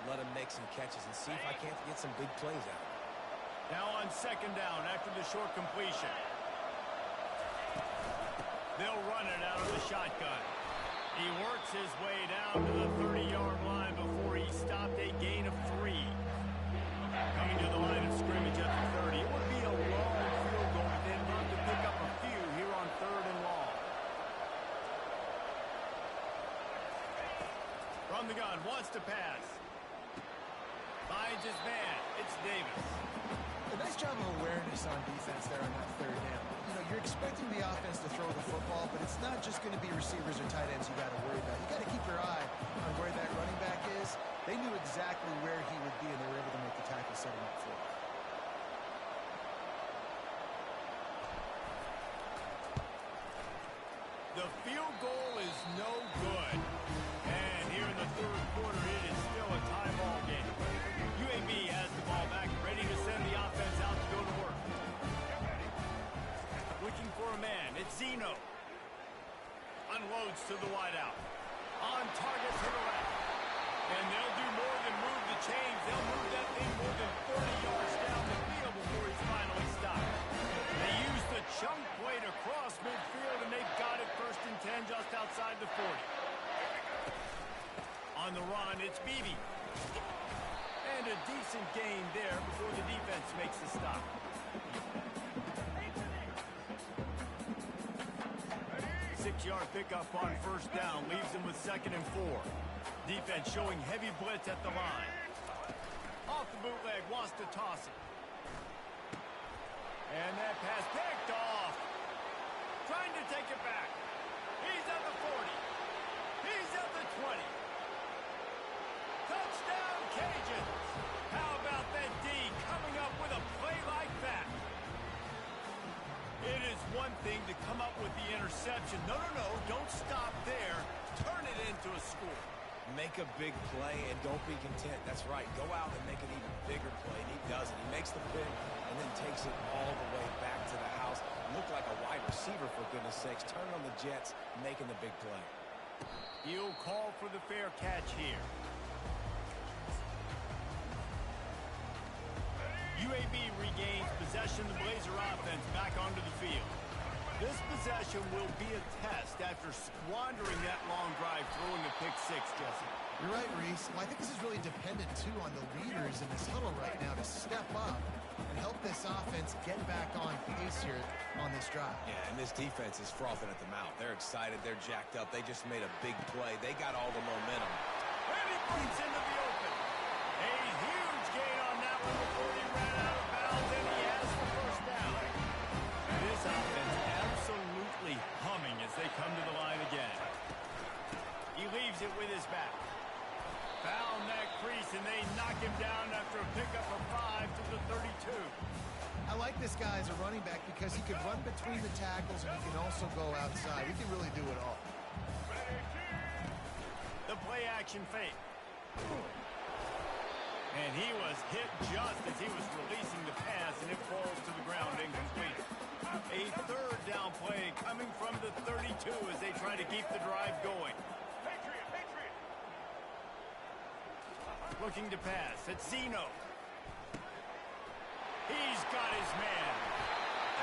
let him make some catches and see if I can't get some big plays out. Now on second down after the short completion. They'll run it out of the shotgun. He works his way down to the 30-yard line before he stopped, a gain of 3. Coming to the line of scrimmage at the 30. It would be a long field goal, but they'd love to pick up a few here on 3rd and long. From the gun, wants to pass. Finds his man. It's Davis. A nice job of awareness on defense there on that 3rd down. You know, you're expecting the offense to throw the football, but it's not just going to be receivers or tight ends you got to worry about. You got to keep your eye on where that running back is. They knew exactly where he would be, and they were able to make the tackle, set him up for it. The field goal is no good. And here in the 3rd quarter, it is still a tie ball game. UAB has the ball back, ready to send the offense out to go to work. Looking for a man. It's Zeno. Unloads to the wideout. On target to the left. And they'll do more than move the chains. They'll move that thing more than 40 yards down the field before he's finally stopped. They use the chunk play to cross midfield, and they've got it 1st and 10 just outside the 40. On the run, it's Beebe. And a decent gain there before the defense makes the stop. Six-yard pickup on 1st down leaves them with 2nd and 4. Defense showing heavy blitz at the line. Off the bootleg, wants to toss it. And that pass picked off. Trying to take it back. He's at the 40. He's at the 20. Touchdown, Cajuns. How about that D coming up with a play like that? It is one thing to come up with the interception. No, don't stop there. Turn it into a score. Make a big play and don't be content. That's right. Go out and make an even bigger play. And he does it. He makes the pick and then takes it all the way back to the house. Looked like a wide receiver, for goodness sakes. Turn on the Jets, making the big play. He'll call for the fair catch here. UAB regains possession. The Blazer offense back onto the field. This possession will be a test after squandering that long drive, throwing a pick-6, Jesse. You're right, Reese. Well, I think this is really dependent, too, on the leaders in this huddle right now to step up and help this offense get back on pace here on this drive. Yeah, and this defense is frothing at the mouth. They're excited. They're jacked up. They just made a big play. They got all the momentum. And he breaks into the open. A huge gain on that one before he ran out of bounds, and he has the 1st down. This offense absolutely humming as they come to the line again. He leaves it with his back. Found that crease, and they knock him down after a pickup of 5 to the 32. I like this guy as a running back because he can run between the tackles and he can also go outside. He can really do it all. The play action fake. And he was hit just as he was releasing the pass, and it falls to the ground incomplete. A 3rd down play coming from the 32 as they try to keep the drive going. Looking to pass. It's Zeno. He's got his man.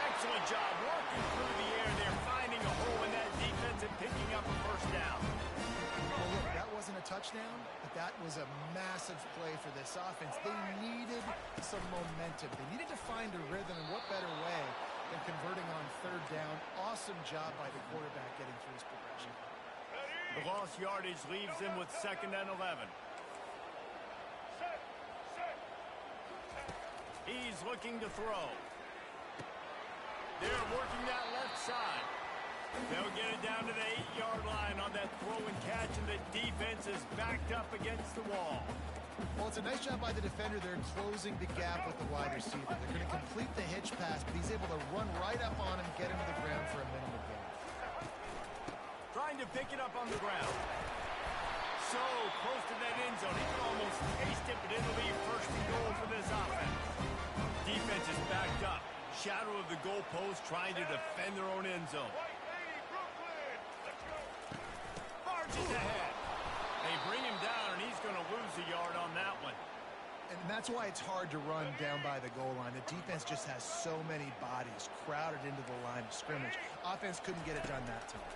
Excellent job working through the air there, finding a hole in that defense and picking up a 1st down. Well, look, that wasn't a touchdown, but that was a massive play for this offense. They needed some momentum. They needed to find a rhythm, and what better way than converting on 3rd down. Awesome job by the quarterback getting through his progression. The lost yardage leaves them with 2nd and 11. He's looking to throw. They're working that left side. They'll get it down to the 8-yard line on that throw and catch, and the defense is backed up against the wall. Well, it's a nice job by the defender. They're closing the gap with the wide receiver. They're going to complete the hitch pass, but he's able to run right up on him, get him to the ground for a minimal gain. Trying to pick it up on the ground. So close to that end zone. He can almost taste it, but it'll be 1st and goal for this offense. Defense is backed up. Shadow of the goalpost trying to defend their own end zone. Marches ahead. They bring him down, and he's going to lose a yard on that And that's why it's hard to run down by the goal line. The defense just has so many bodies crowded into the line of scrimmage. Offense couldn't get it done that time.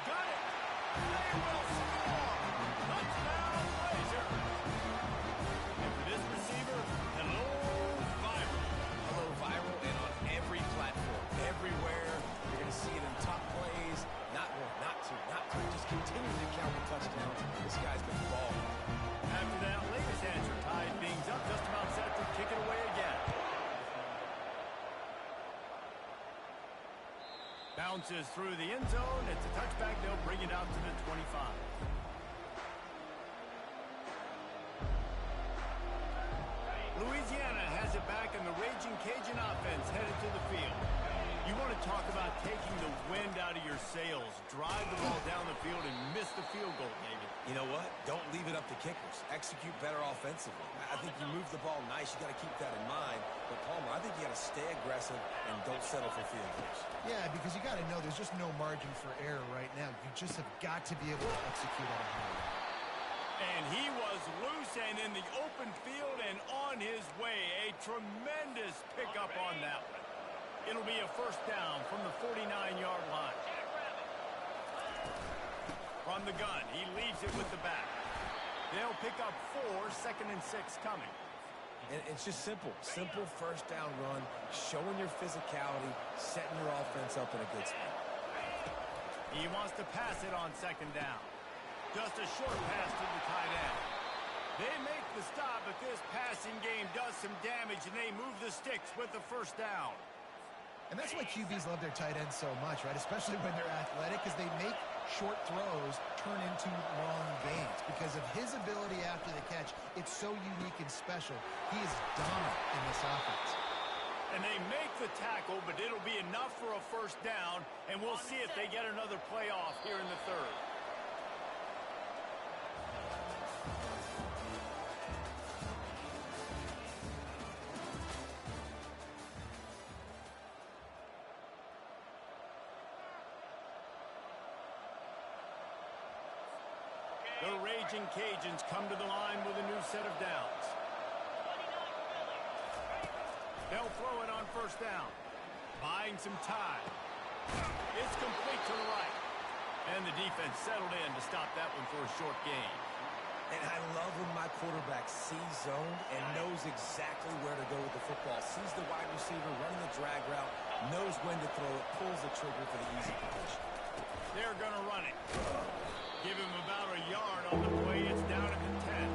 Got it! They will score! Touchdown, Blazers! And for this receiver, hello, viral. Hello, viral, and on every platform, everywhere. You're going to see it in top plays. Not two. Just continue to count the touchdowns. This guy's been balling. After that latest answer, tied things up, just about set to kick it away again. Bounces through the end zone. It's a touchback. They'll bring it out to the 25. Louisiana has it back, and the Raging Cajun offense headed to the field. You want to talk about taking the wind out of your sails. Drive the ball down the field and miss the field goal, maybe. You know what? Don't leave it up to kickers. Execute better offensively. I think you move the ball nice. You got to keep that in mind. But, Palmer, I think you got to stay aggressive and don't settle for field goals. Yeah, because you got to know there's just no margin for error right now. You just have got to be able to execute at a high level. And he was loose and in the open field and on his way. A tremendous pickup on that one. It'll be a first down from the 49-yard line. From the gun, he leaves it with the back. They'll pick up 4, 2nd and 6 coming. And it's just simple. Simple first down run, showing your physicality, setting your offense up in a good spot. He wants to pass it on 2nd down. Just a short pass to the tight end. They make the stop, but this passing game does some damage, and they move the sticks with the first down. And that's why QBs love their tight ends so much, right? Especially when they're athletic, because they make short throws turn into long gains. Because of his ability after the catch, it's so unique and special. He is dominant in this offense. And they make the tackle, but it'll be enough for a first down, and we'll see if they get another playoff here in the third. The Raging Cajuns come to the line with a new set of downs. They'll throw it on first down. Buying some time. It's complete to the right. And the defense settled in to stop that one for a short gain. And I love when my quarterback sees zone and knows exactly where to go with the football. Sees the wide receiver running the drag route, knows when to throw it, pulls the trigger for the easy completion. They're going to run it. Give him about a yard on the play. It's down at the 10.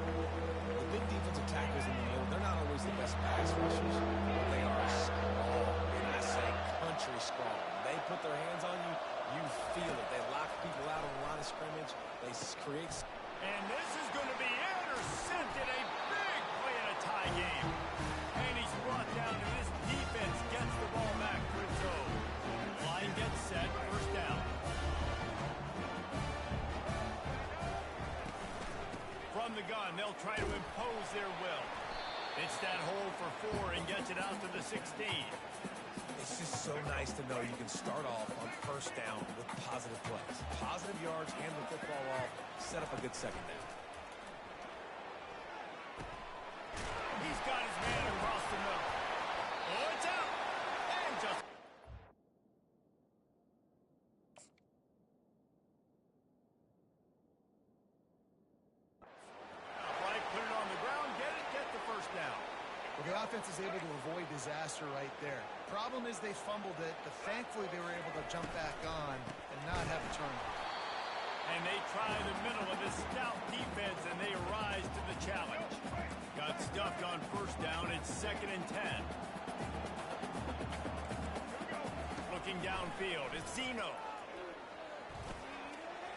The big defensive tackles in the middle, they're not always the best pass rushers, but they are strong, and I say country strong. When they put their hands on you, you feel it. They lock people out on the line of scrimmage. They create... And this is going to be intercepted. A big play in a tie game. And he's brought down, and this defense gets the ball back for its own. Line gets set, first down. From the gun, they'll try to impose their will. It's that hole for 4 and gets it out to the 16. It's just so nice to know you can start off on first down with positive plays. Positive yards, hand the football off, set up a good second down. He's got his man across the middle. Oh, it's out. And just... Right, put it on the ground, get the first down. Well, the offense is able to avoid disaster right there. Problem is they fumbled it, but thankfully they were able to jump back on and not have a turnover. And they try the middle of this stout defense, and they rise to the challenge. Got stuffed on first down. It's 2nd and 10. Looking downfield, it's Zeno.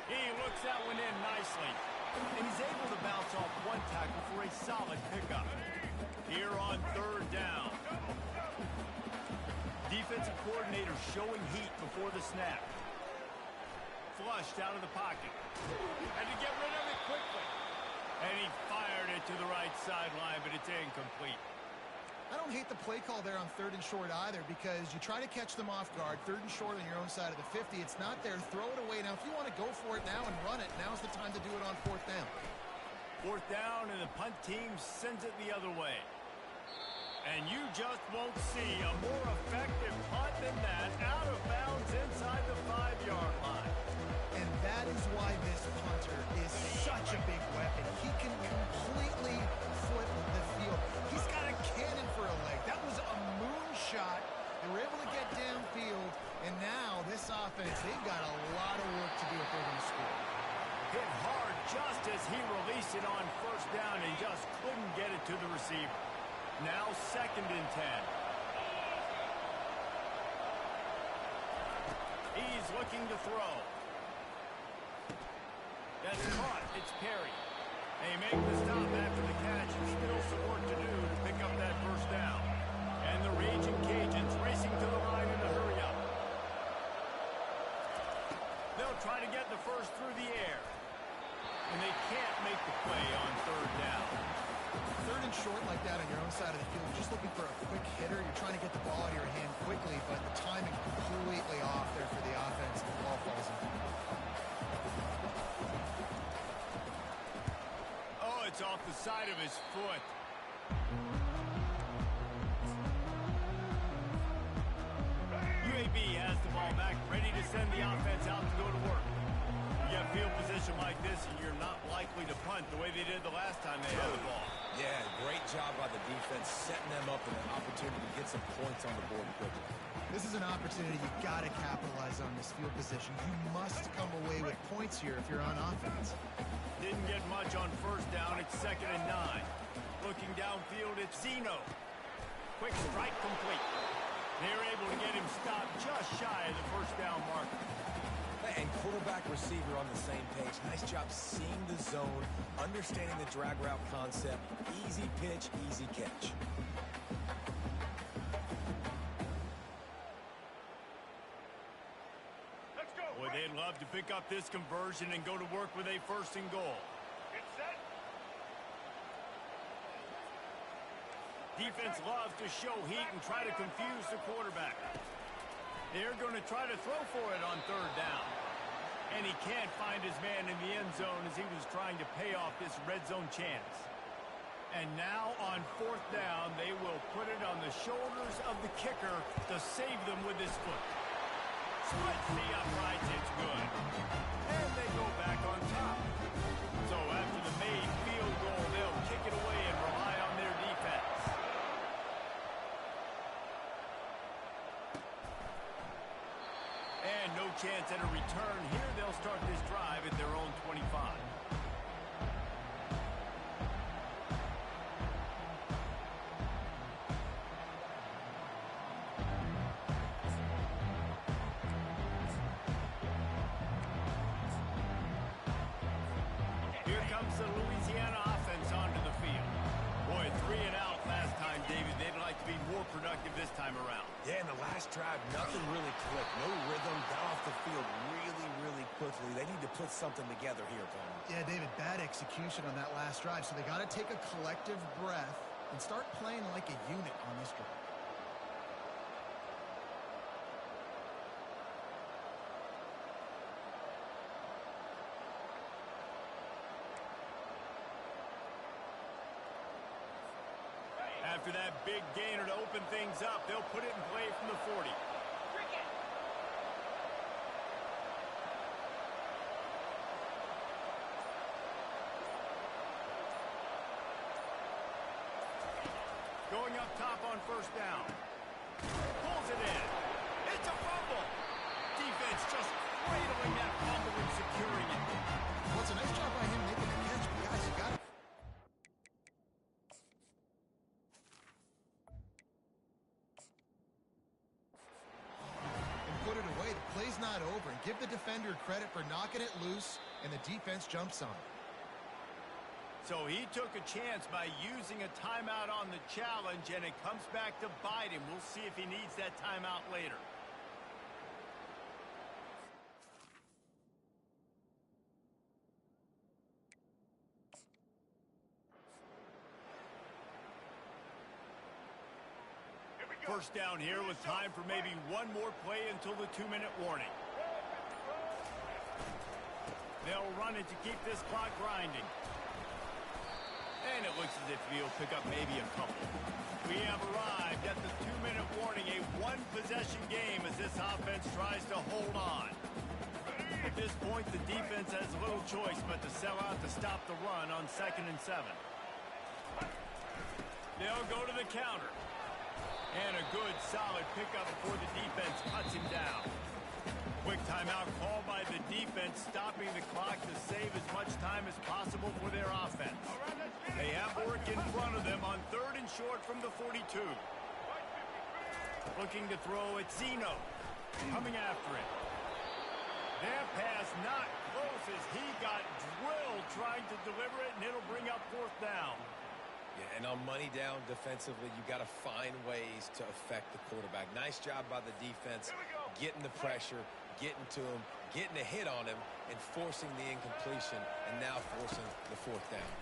He looks that one in nicely. And he's able to bounce off one tackle for a solid pickup. Here on third down. Defensive coordinator showing heat before the snap. Flushed out of the pocket. Had to get rid of it quickly. And he fired it to the right sideline, but it's incomplete. I don't hate the play call there on 3rd and short either, because you try to catch them off guard. 3rd and short on your own side of the 50. It's not there. Throw it away. Now, if you want to go for it now and run it, now's the time to do it on 4th down. Fourth down, and the punt team sends it the other way. And you just won't see a more effective punt than that, out of bounds inside the 5-yard line. And that is why this punter is such a big weapon. He can completely flip the field. He's got a cannon for a leg. That was a moonshot. They were able to get downfield, and now this offense, they've got a lot of work to do if they're going to score. Hit hard just as he released it on first down and just couldn't get it to the receiver. Now 2nd and 10. He's looking to throw. That's caught. It's Perry. They make the stop after the catch, and still some work to do to pick up that first down. And the raging Cajuns racing to the line in a hurry up. They'll try to get the first through the air. And they can't make the play on 3rd down. 3rd and short like that on your own side of the field, you're just looking for a quick hitter. You're trying to get the ball out of your hand quickly, but the timing completely off there for the offense. The ball falls in. Oh, it's off the side of his foot. UAB has the ball back, ready to send the offense out to go to work. You get field position like this, and you're not likely to punt the way they did the last time they had the ball. Yeah, great job by the defense, setting them up in an opportunity to get some points on the board quickly. This is an opportunity you've got to capitalize on this field position. You must come away with points here if you're on offense. Didn't get much on first down. It's 2nd and 9. Looking downfield, it's Zeno. Quick strike complete. They're able to get him stopped just shy of the first down marker. And quarterback receiver on the same page. Nice job seeing the zone, understanding the drag route concept. Easy pitch, easy catch. Let's go. Boy, they'd love to pick up this conversion and go to work with a 1st and goal. Get set. Defense loves to show heat and try to confuse the quarterback. They're going to try to throw for it on 3rd down. And he can't find his man in the end zone as he was trying to pay off this red zone chance. And now on 4th down, they will put it on the shoulders of the kicker to save them with his foot. Splits the uprights, it's good. And they go back on top. So after the made field goal, they'll kick it away and rely on their defense. And no chance at a return here. They'll start this drive at their own 25. Here comes the Louisiana offense onto the field. Boy, 3 and out last time, David. They'd like to be more productive this time around. Yeah, in the last drive, nothing really clicked. No rhythm, got off the field really quickly. They need to put something together here, Palmer. Yeah, David, bad execution on that last drive, so they got to take a collective breath and start playing like a unit on this drive. After that big gainer to open things up, they'll put it in play from the 40. Going up top on 1st down. Pulls it in. It's a fumble. Defense just cradling that fumble and securing it. Well, it's a nice job by him making the catch, but guys, you got to... and put it away. The play's not over. And give the defender credit for knocking it loose, and the defense jumps on it. So he took a chance by using a timeout on the challenge, and it comes back to bite him. We'll see if he needs that timeout later. First down here with time for maybe one more play until the 2-minute warning. They'll run it to keep this clock grinding. And it looks as if he'll pick up maybe a couple. We have arrived at the 2-minute warning, a one-possession game as this offense tries to hold on. At this point, the defense has little choice but to sell out to stop the run on 2nd and 7. They'll go to the counter. And a good, solid pickup before the defense cuts him down. Quick timeout called by the defense, stopping the clock to save as much time as possible for their offense. They have work in front of them on 3rd and short from the 42. Looking to throw at Zeno. Coming after it. That pass not close as he got drilled trying to deliver it, and it'll bring up 4th down. Yeah, and on money down defensively, you got to find ways to affect the quarterback. Nice job by the defense, getting the pressure, getting to him, getting a hit on him, and forcing the incompletion, and now forcing the 4th down.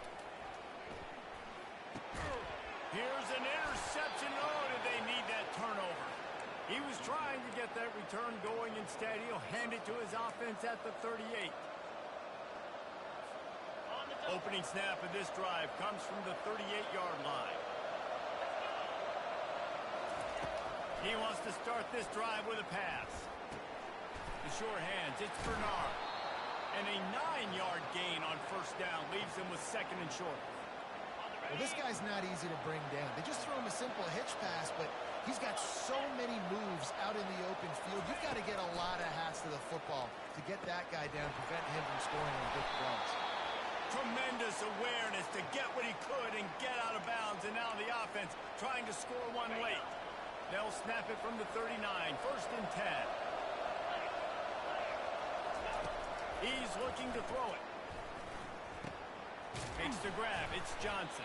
Here's an interception. Oh, did they need that turnover? He was trying to get that return going. Instead, he'll hand it to his offense at the 38. Opening snap of this drive comes from the 38-yard line. He wants to start this drive with a pass. The short hands, it's Bernard. And a 9-yard gain on 1st down leaves him with 2nd and short. Well, this guy's not easy to bring down. They just throw him a simple hitch pass, but he's got so many moves out in the open field. You've got to get a lot of hats to the football to get that guy down, prevent him from scoring on big runs. Tremendous awareness to get what he could and get out of bounds, and now the offense trying to score one late. They'll snap it from the 39, 1st and 10. He's looking to throw it. Makes the grab. It's Johnson.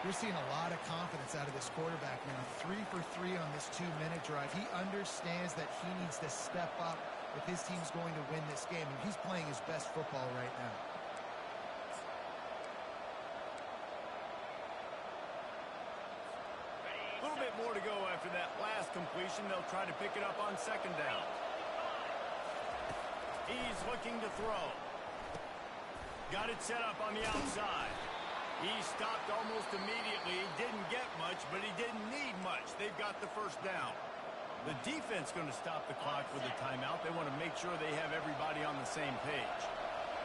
We're seeing a lot of confidence out of this quarterback now. 3 for 3 on this 2-minute drive. He understands that he needs to step up if his team's going to win this game, and he's playing his best football right now. A little bit more to go after that last completion. They'll try to pick it up on 2nd down. He's looking to throw. Got it set up on the outside. He stopped almost immediately. He didn't get much, but he didn't need much. They've got the 1st down. The defense going to stop the clock with a timeout. They want to make sure they have everybody on the same page.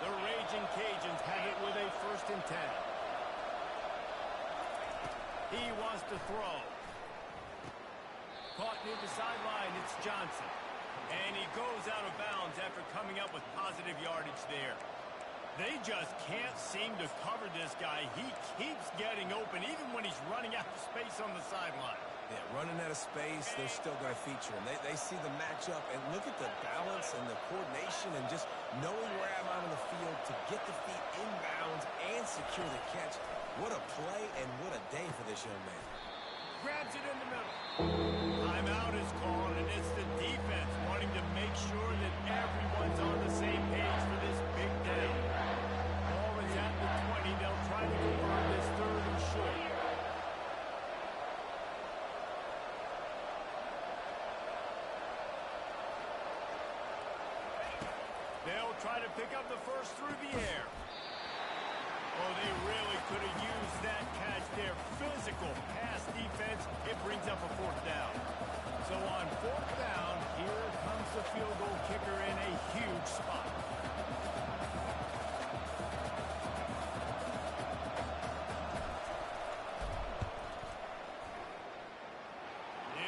The Raging Cajuns have it with a 1st and 10. He wants to throw. Caught near the sideline. It's Johnson. And he goes out of bounds after coming up with positive yardage there. They just can't seem to cover this guy. He keeps getting open, even when he's running out of space on the sideline. Yeah, running out of space, they're still going to feature him. They see the matchup, and look at the balance and the coordination and just knowing where I'm out on the field to get the feet inbounds and secure the catch. What a play and what a day for this young man. Grabs it in the middle. Timeout is called, and it's the defense wanting to make sure that everyone's on the same page for this big down. Ball is at the 20. They'll try to convert this 3rd and short. They'll try to pick up the 1st through the air. Oh, they really could have used that catch there. Physical pass defense. It brings up a 4th down. So on 4th down, here comes the field goal kicker in a huge spot.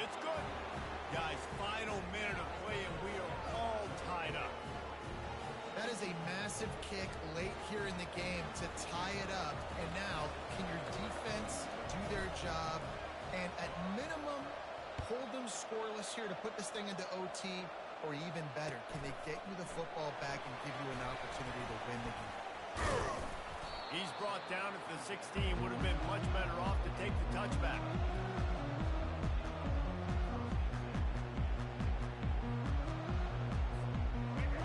It's good. Guys, final minute of play, and we are all tied up. That is a massive kick late here in the game to tie it up. And now, can your defense do their job and at minimum hold them scoreless here to put this thing into OT? Or even better, can they get you the football back and give you an opportunity to win the game? He's brought down at the 16. Would have been much better off to take the touchback.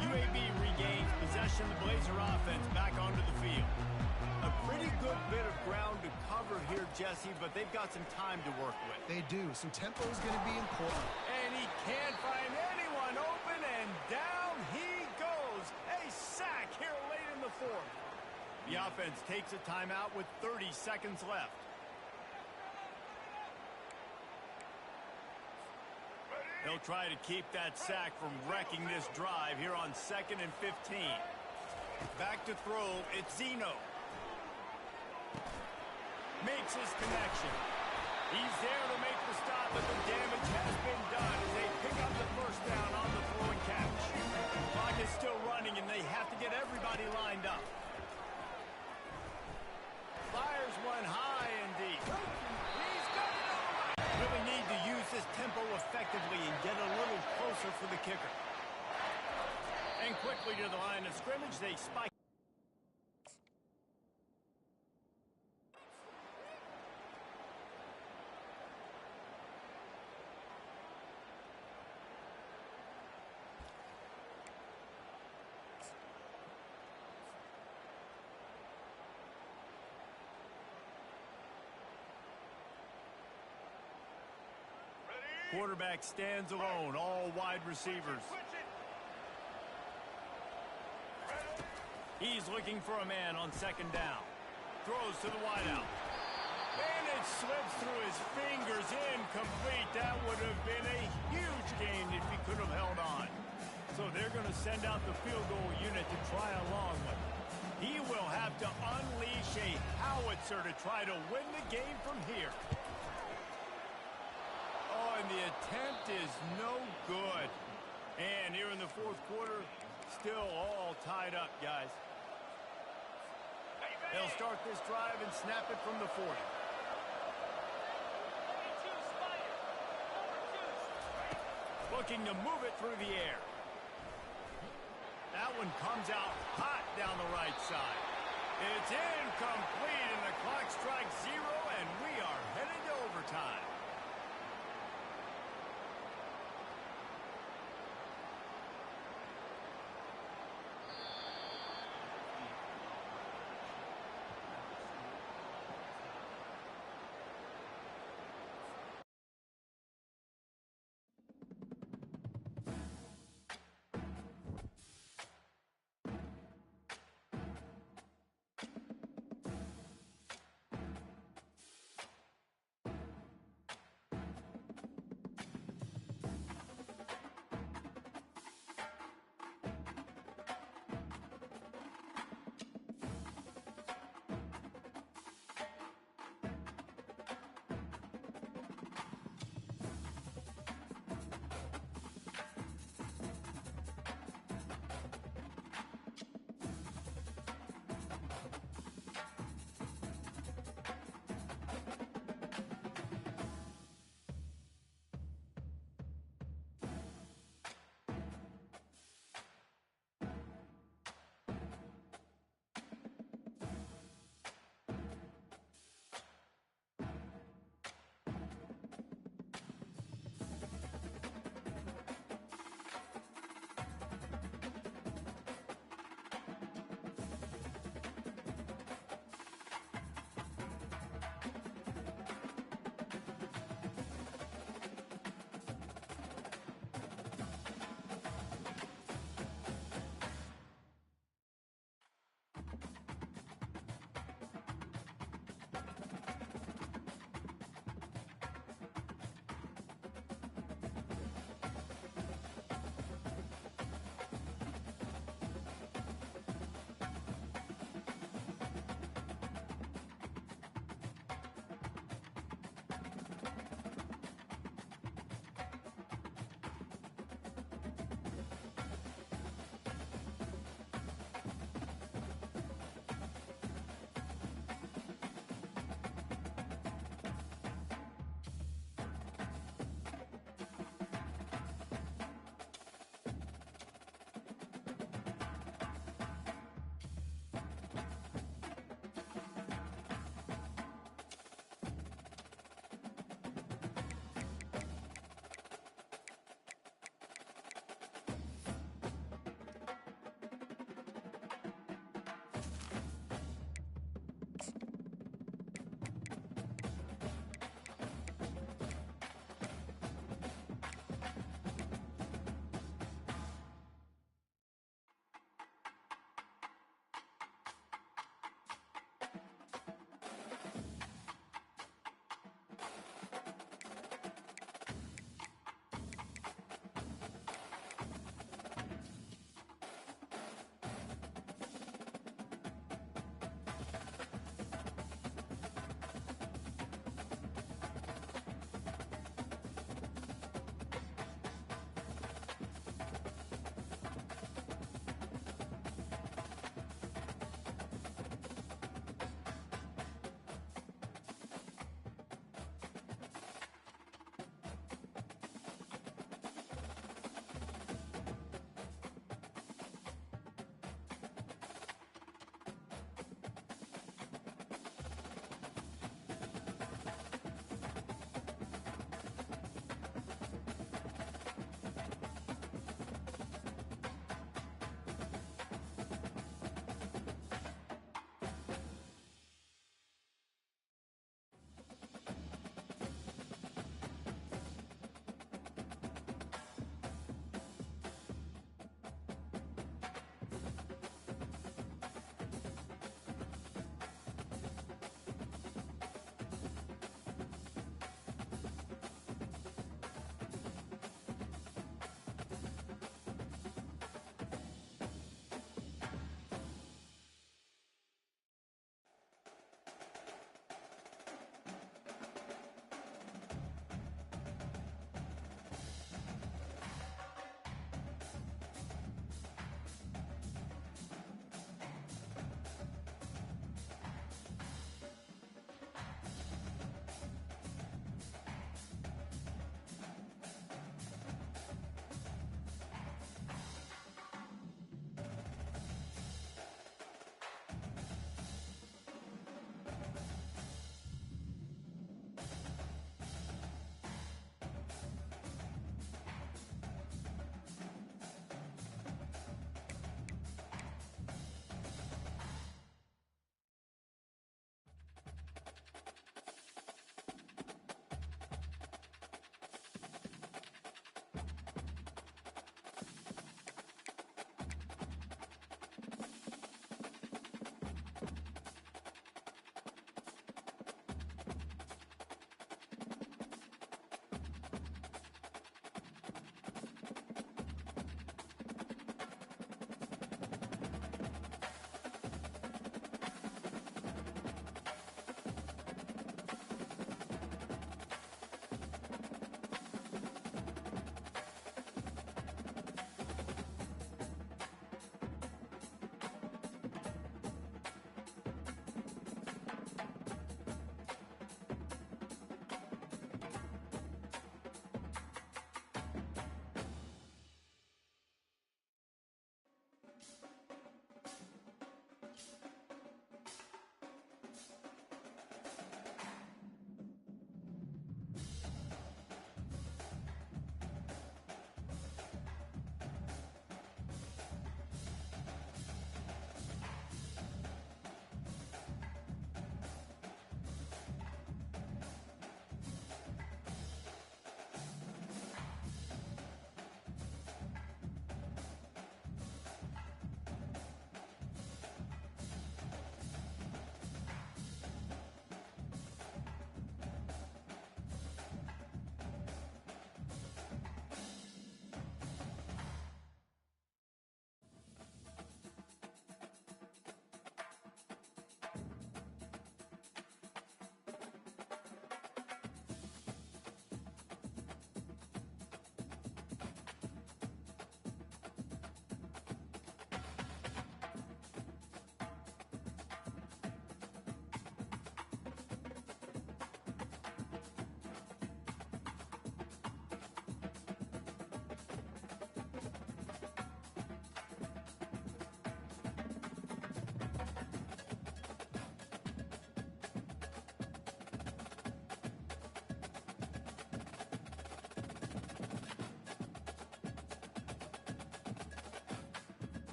UAB regains possession. The Blazer offense back onto the field. A pretty good bit of ground to cover here, Jesse, but they've got some time to work with. They do, so tempo is going to be important. And he can't find anyone open, and down he goes. A sack here late in the 4th. The offense takes a timeout with 30 seconds left. They'll try to keep that sack from wrecking this drive here on 2nd and 15. Back to throw, it's Zeno. Makes his connection. He's there to make the stop, but the damage has been done as they pick up the first down on the throw and catch. Clock is still running, and they have to get everybody lined up. Fires one high and deep. He's got it all right. Really need to use this tempo effectively and get a little closer for the kicker. And quickly to the line of scrimmage, they spike. Quarterback stands alone, all wide receivers. He's looking for a man on 2nd down. Throws to the wideout. And it slips through his fingers, incomplete. That would have been a huge gain if he could have held on. So they're going to send out the field goal unit to try a long one. He will have to unleash a howitzer to try to win the game from here. Oh, and the attempt is no good. And here in the 4th quarter, still all tied up, guys. They'll start this drive and snap it from the 40. Looking to move it through the air. That one comes out hot down the right side. It's incomplete, and the clock strikes 0, and we are headed to overtime.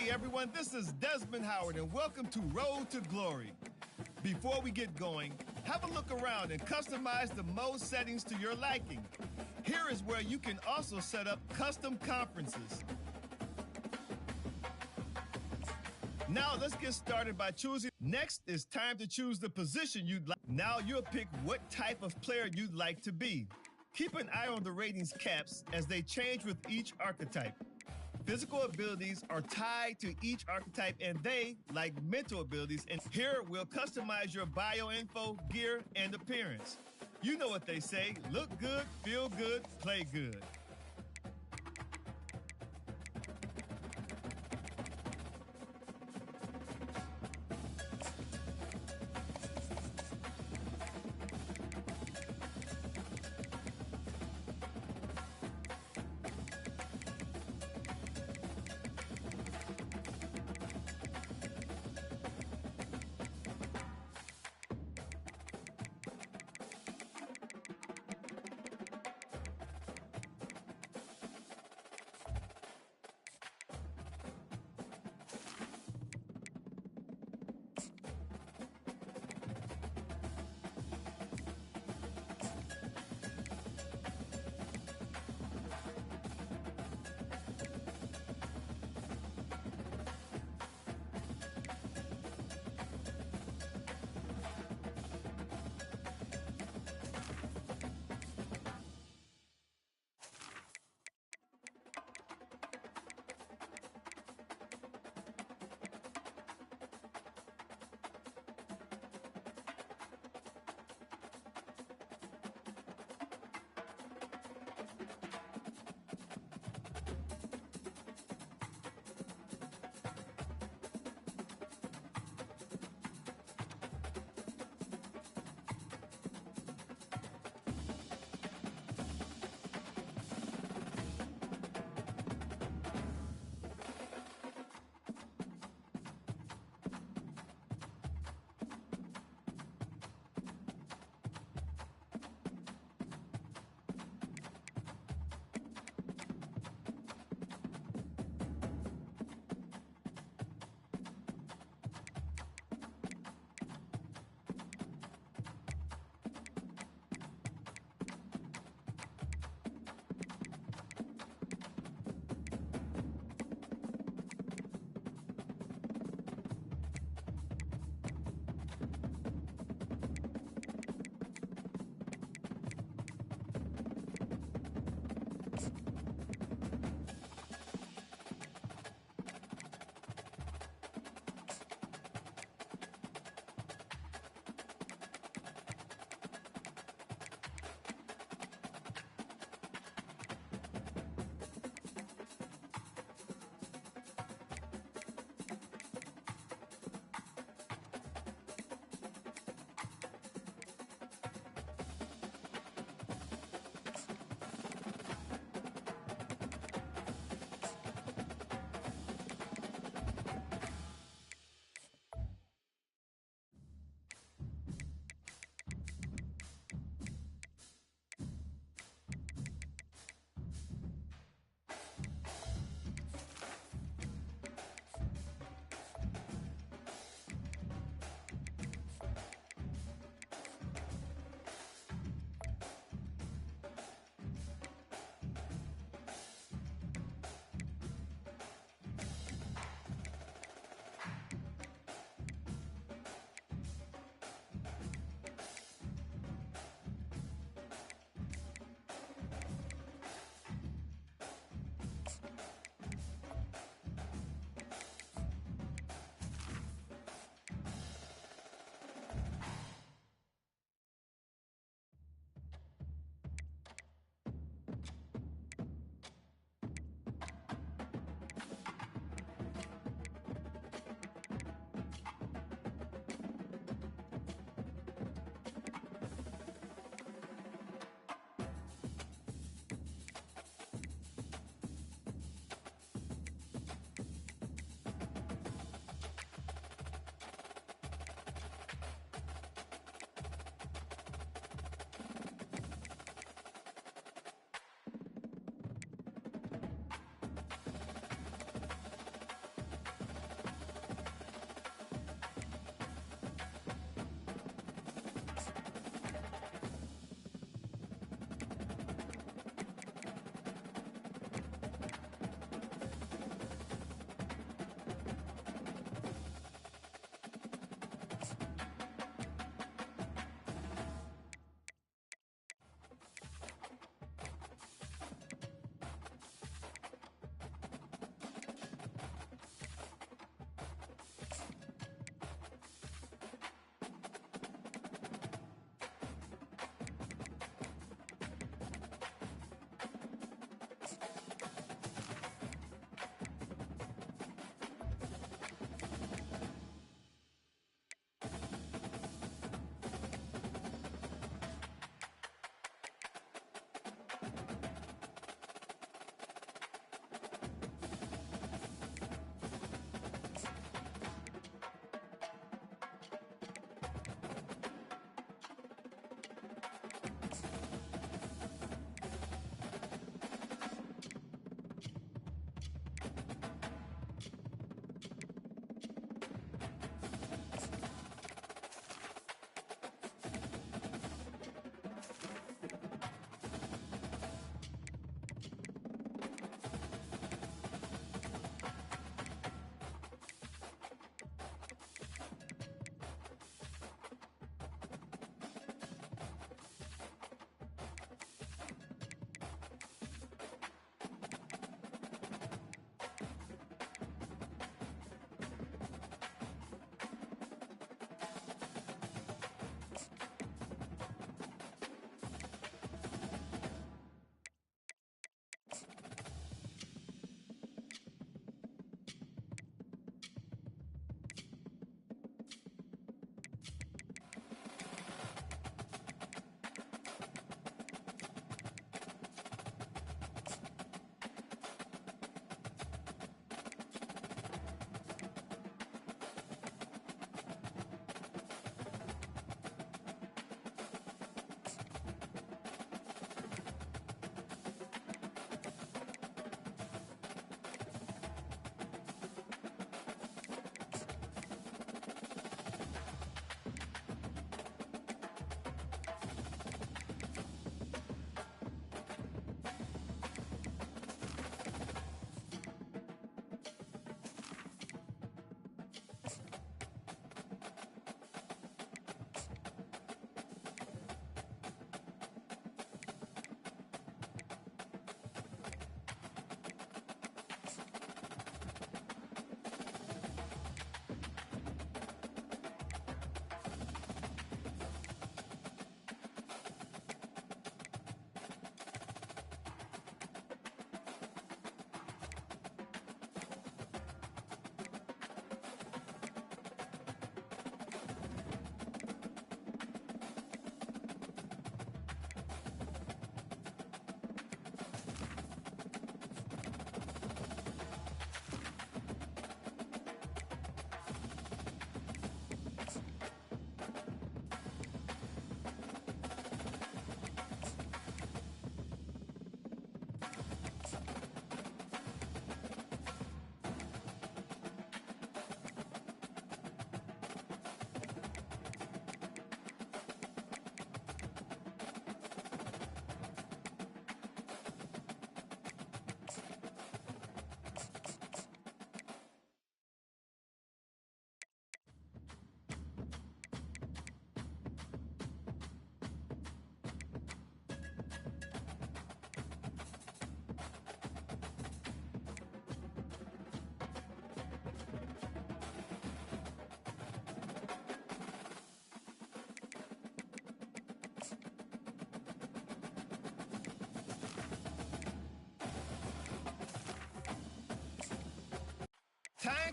Hey everyone, this is Desmond Howard and welcome to Road to Glory. Before we get going, have a look around and customize the mode settings to your liking. Here is where you can also set up custom conferences. Now let's get started by choosing. Next, it's time to choose the position you'd like. Now you'll pick what type of player you'd like to be. Keep an eye on the ratings caps as they change with each archetype. Physical abilities are tied to each archetype and they, like mental abilities, and here we'll customize your bio info, gear, and appearance. You know what they say, look good, feel good, play good.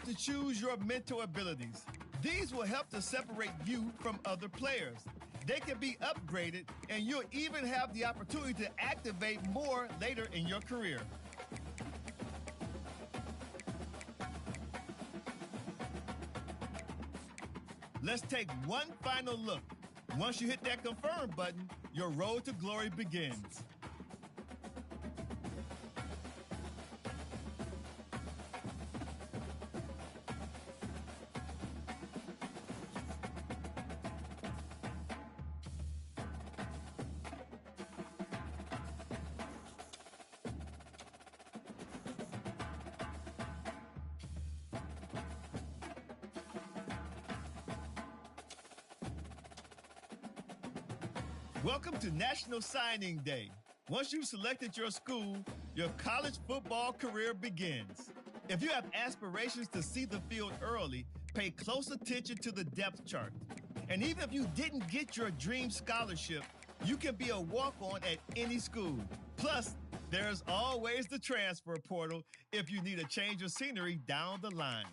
to choose your mental abilities. These will help to separate you from other players. They can be upgraded, and you'll even have the opportunity to activate more later in your career. Let's take one final look. Once you hit that confirm button, your road to glory begins. Welcome to National Signing Day. Once you've selected your school, your college football career begins. If you have aspirations to see the field early, pay close attention to the depth chart. And even if you didn't get your dream scholarship, you can be a walk-on at any school. Plus, there's always the transfer portal if you need a change of scenery down the line.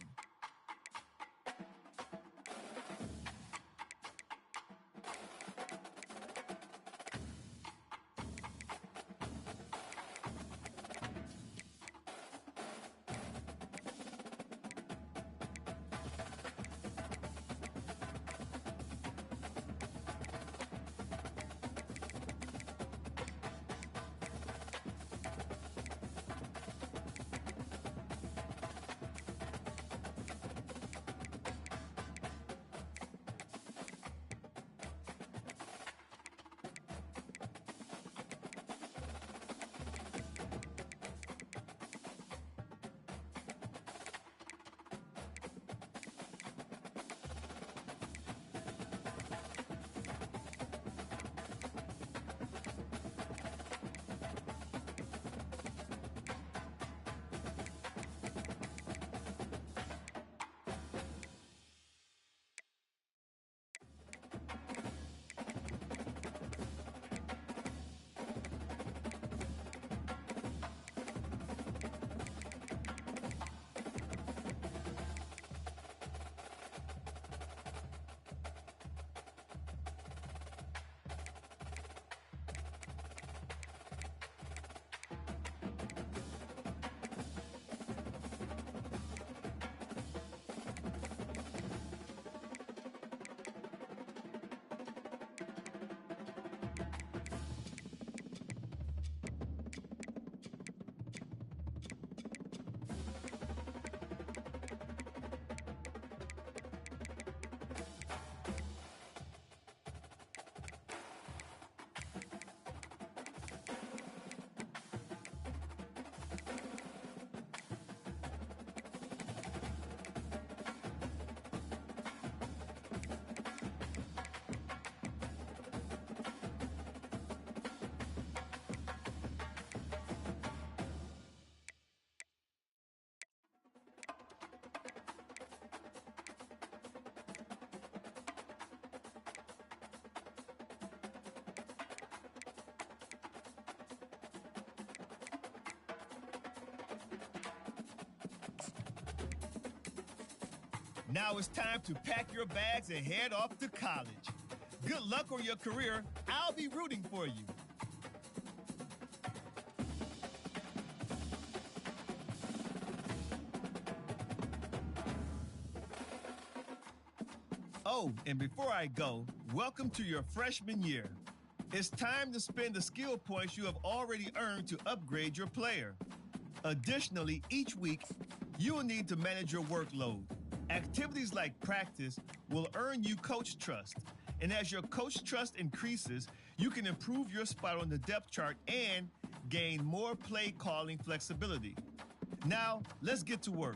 Now it's time to pack your bags and head off to college. Good luck on your career. I'll be rooting for you. Oh, and before I go, welcome to your freshman year. It's time to spend the skill points you have already earned to upgrade your player. Additionally, each week, you will need to manage your workload. Activities like practice will earn you coach trust. And as your coach trust increases, you can improve your spot on the depth chart and gain more play calling flexibility. Now, let's get to work.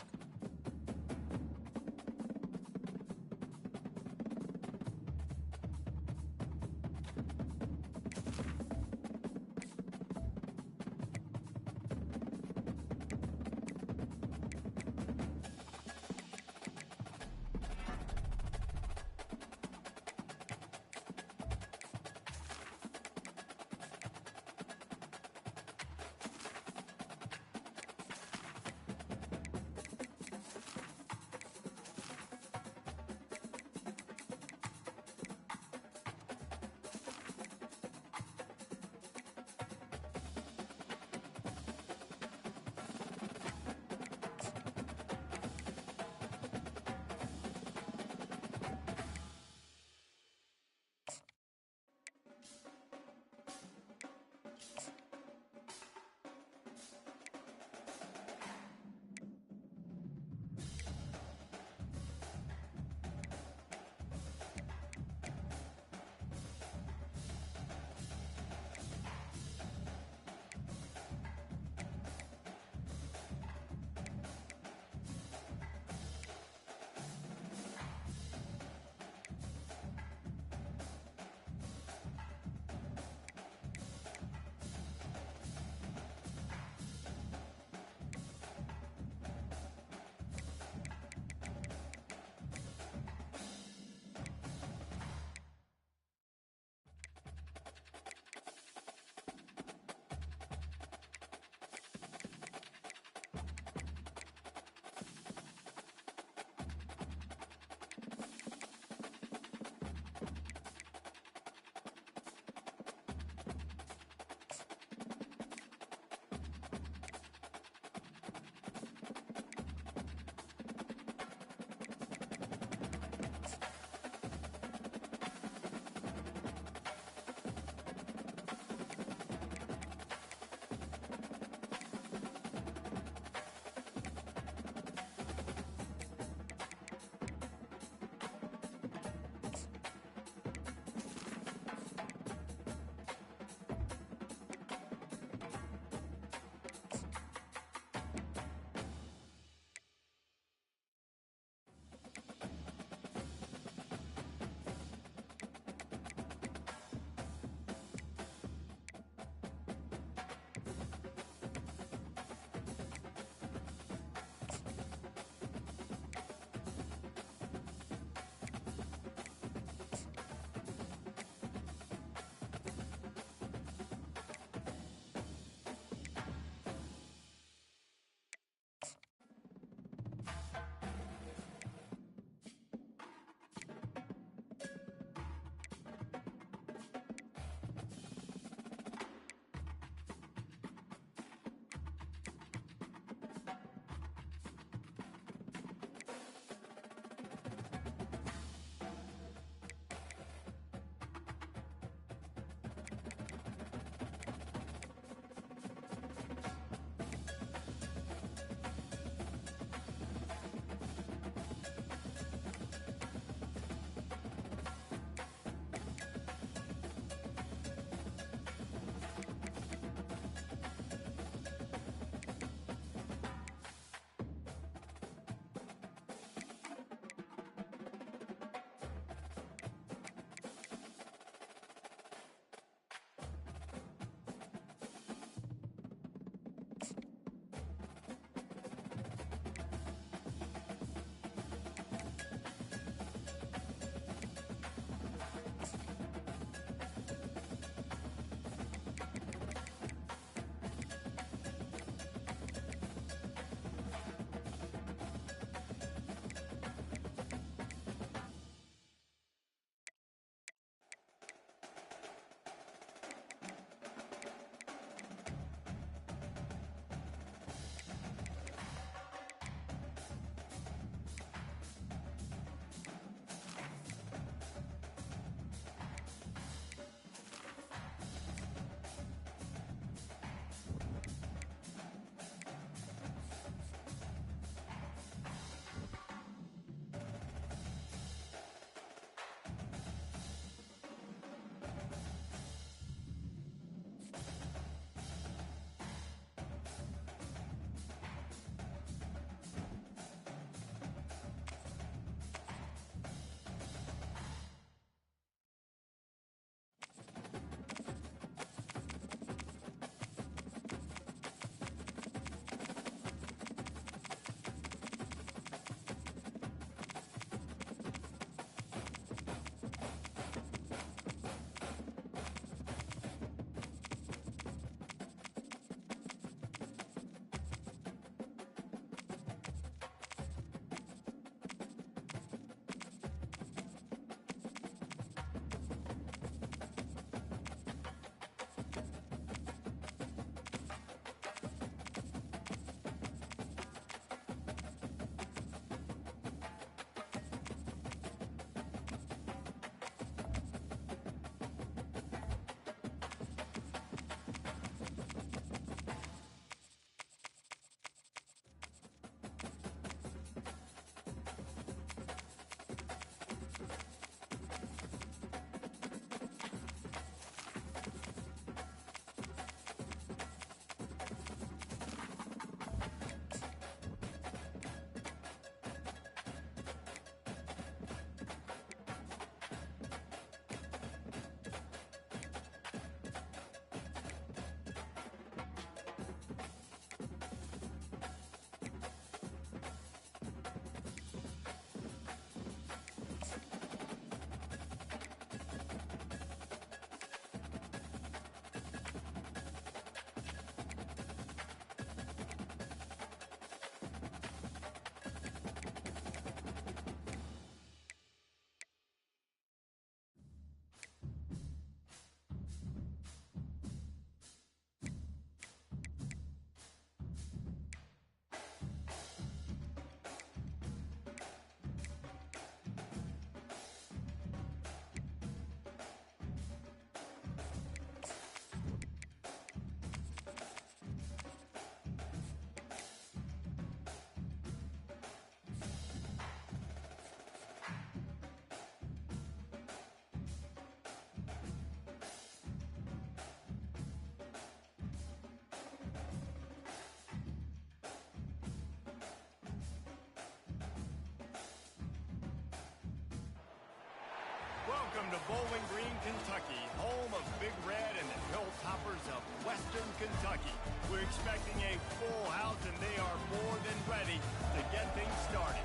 Welcome to Bowling Green, Kentucky, home of Big Red and the Hilltoppers of Western Kentucky. We're expecting a full house, and they are more than ready to get things started.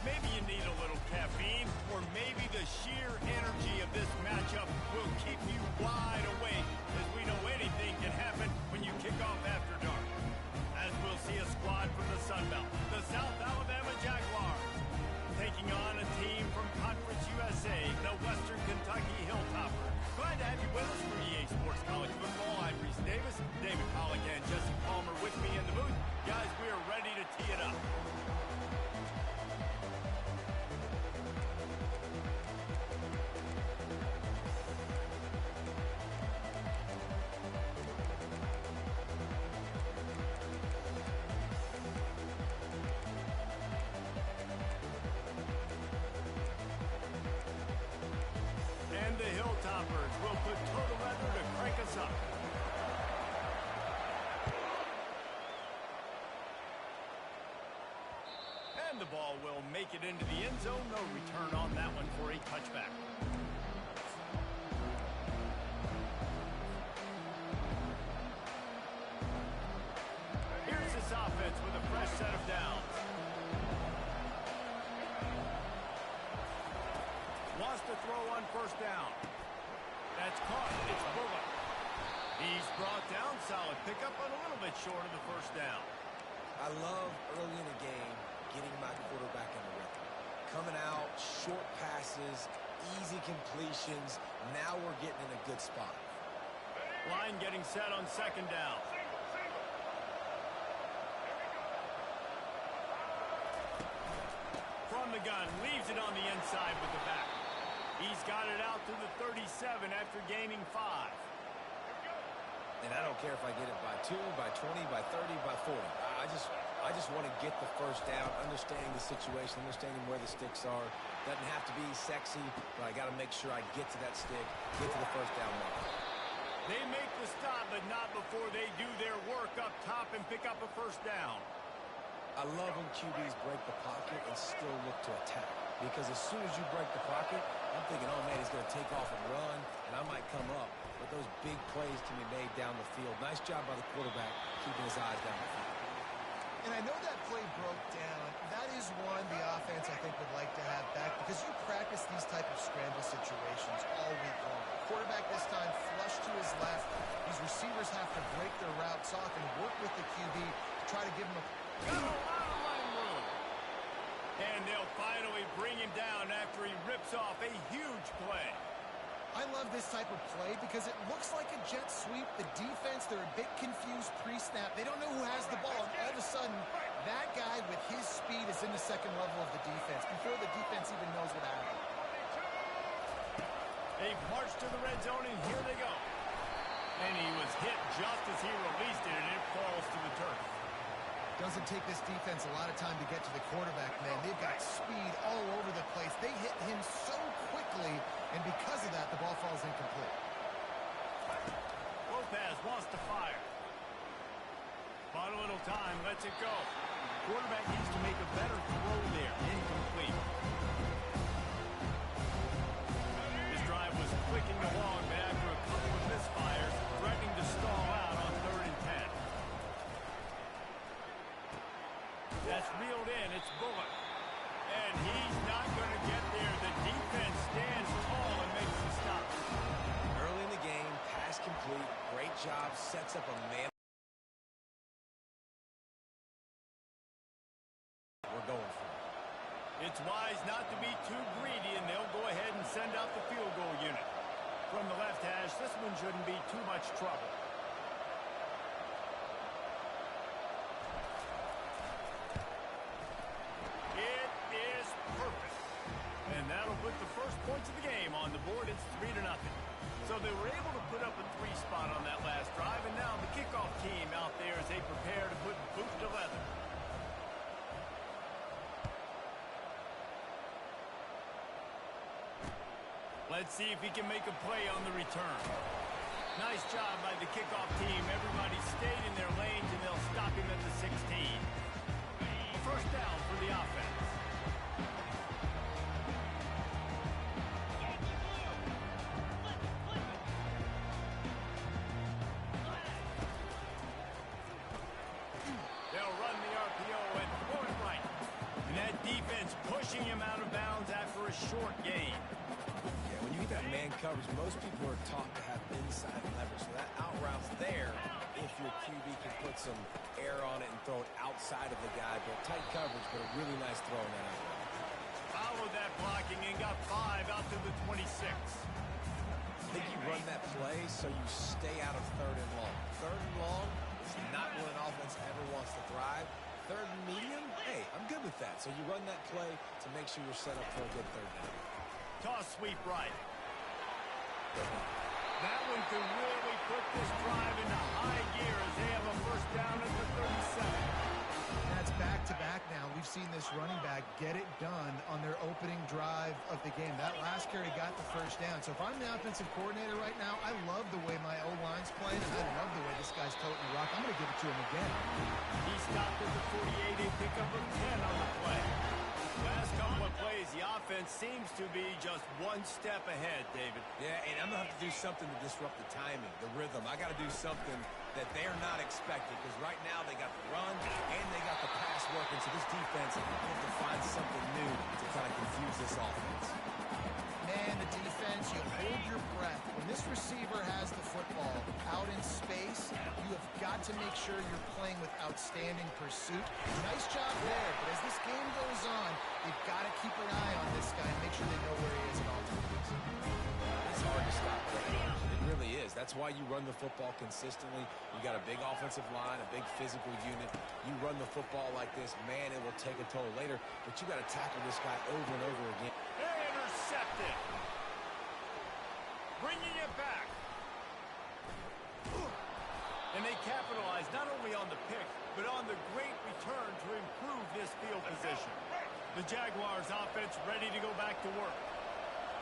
Maybe you need a little caffeine, or maybe the sheer energy of this matchup will keep you wide awake, as we know anything can happen when you kick off after dark. As we'll see a squad from the Sun Belt, the South Alabama Jaguars, taking on a team from Conference USA, the Western Kentucky Hilltoppers. Glad to have you with us for EA Sports College Football. I'm Reese Davis, David Pollack, and Jesse Palmer with me in the booth. Guys, we are ready to tee it up. And the Hilltoppers will put total weather to crank us up. And the ball will make it into the end zone. No return on that one for a touchback. Here's this offense with a fresh set of downs. Wants to throw on first down. That's caught. It's Bullock. He's brought down. Solid pickup, but a little bit short of the first down. I love early in the game getting my quarterback in the rhythm. Coming out, short passes, easy completions. Now we're getting in a good spot. Line getting set on second down. From the gun, leaves it on the inside with the back. He's got it out to the 37 after gaining 5. And I don't care if I get it by 2, by 20, by 30, by 40. I just want to get the first down, understanding the situation, understanding where the sticks are. Doesn't have to be sexy, but I got to make sure I get to that stick, get to the first down mark. They make the stop, but not before they do their work up top and pick up a first down. I love when QBs break the pocket and still look to attack. Because as soon as you break the pocket, I'm thinking, oh, man, he's going to take off and run, and I might come up. But those big plays can be made down the field. Nice job by the quarterback keeping his eyes down the field. And I know that play broke down. That is one the offense, I think, would like to have back because you practice these type of scramble situations all week long. Quarterback this time flush to his left. These receivers have to break their routes off and work with the QB to try to give him a... Got a lot of line room. And they'll finally bring him down after he rips off a huge play. I love this type of play because it looks like a jet sweep. The defense, they're a bit confused pre-snap. They don't know who has the ball, and all of a sudden, that guy with his speed is in the second level of the defense before the defense even knows what happened. They march to the red zone, and here they go. And he was hit just as he released it, and it falls to the turf. Doesn't take this defense a lot of time to get to the quarterback, man. They've got speed all over the place. They hit him so quickly, and because of that, the ball falls incomplete. Lopez wants to fire. Bought a little time, lets it go. Quarterback needs to make a better throw there. Incomplete. His drive was clicking along, but after a couple of misfires, threatening to stall out on 3rd and 10. That's reeled in. It's Bullock. And he's not going to get there. The defense stands tall and makes the stop. Early in the game, pass complete. Great job. Sets up a man. We're going for it. It's wise not to be too greedy, and they'll go ahead and send out the field goal unit. From the left hash, this one shouldn't be too much trouble. It is perfect. And that'll put the first points of the game on the board. It's 3-0. So they were able to put up a 3 spot on that last drive, and now the kickoff team out there as they prepare to put boot to leather. Let's see if he can make a play on the return. Nice job by the kickoff team. Everybody stayed in their lanes, and they'll stop him at the 16. A first down for the offense. pushing him out of bounds after a short gain. Yeah, when you get that man coverage, most people are taught to have inside leverage. So that out route's there if your QB can put some air on it and throw it outside of the guy. But tight coverage, but a really nice throw in that out route. Followed that blocking and got 5 out to the 26. I think you run that play so you stay out of 3rd and long. 3rd and long is not where an offense ever wants to thrive. 3rd and medium, hey, I'm good with that. So you run that play to make sure you're set up for a good 3rd down. Toss sweep right. That one could really put this drive into high gear as they have a first down at the 37. That's back-to-back now. We've seen this running back get it done on their opening drive of the game. That last carry got the first down. So if I'm the offensive coordinator right now, I love the way my O-line's playing, and I love the way this guy's toting the rock. I'm going to give it to him again. He stopped at the 48, a pickup of 10 on the play. Last couple of plays, the offense seems to be just one step ahead, David. Yeah, and I'm going to have to do something to disrupt the timing, the rhythm. I got to do something that they're not expecting, because right now they got the run and they got the pass working. So this defense has to find something new to kind of confuse this offense. Man, the defense, you hold your breath. When this receiver has the football out in space, you have got to make sure you're playing with outstanding pursuit. Nice job there, but as this game goes on, you've got to keep an eye on this guy and make sure they know where he is at all times. It's hard to stop that. It really is. That's why you run the football consistently. You got a big offensive line, a big physical unit. You run the football like this, man, it will take a toll later, but you got to tackle this guy over and over again. Intercepted. Bringing it back. And they capitalize not only on the pick, but on the great return to improve this field position. The Jaguars offense ready to go back to work.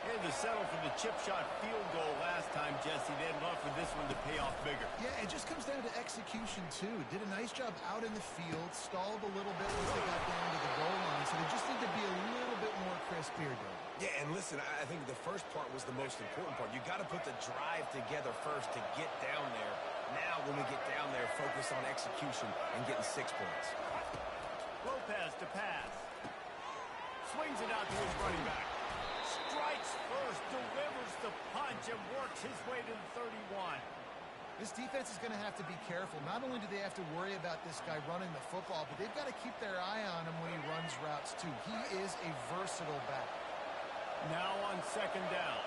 They had to settle for the chip shot field goal last time, Jesse. They'd love for this one to pay off bigger. Yeah, it just comes down to execution, too. Did a nice job out in the field, stalled a little bit once they got down to the goal line, so they just need to be a little bit more crisp here, Dave. Yeah, and listen, I think the first part was the most important part. You got to put the drive together first to get down there. Now, when we get down there, focus on execution and getting 6 points. Lopez to pass. Swings it out to his running back. Strikes first, delivers the punch, and works his way to the 31. This defense is going to have to be careful. Not only do they have to worry about this guy running the football, but they've got to keep their eye on him when he runs routes, too. He is a versatile back. Now on 2nd down.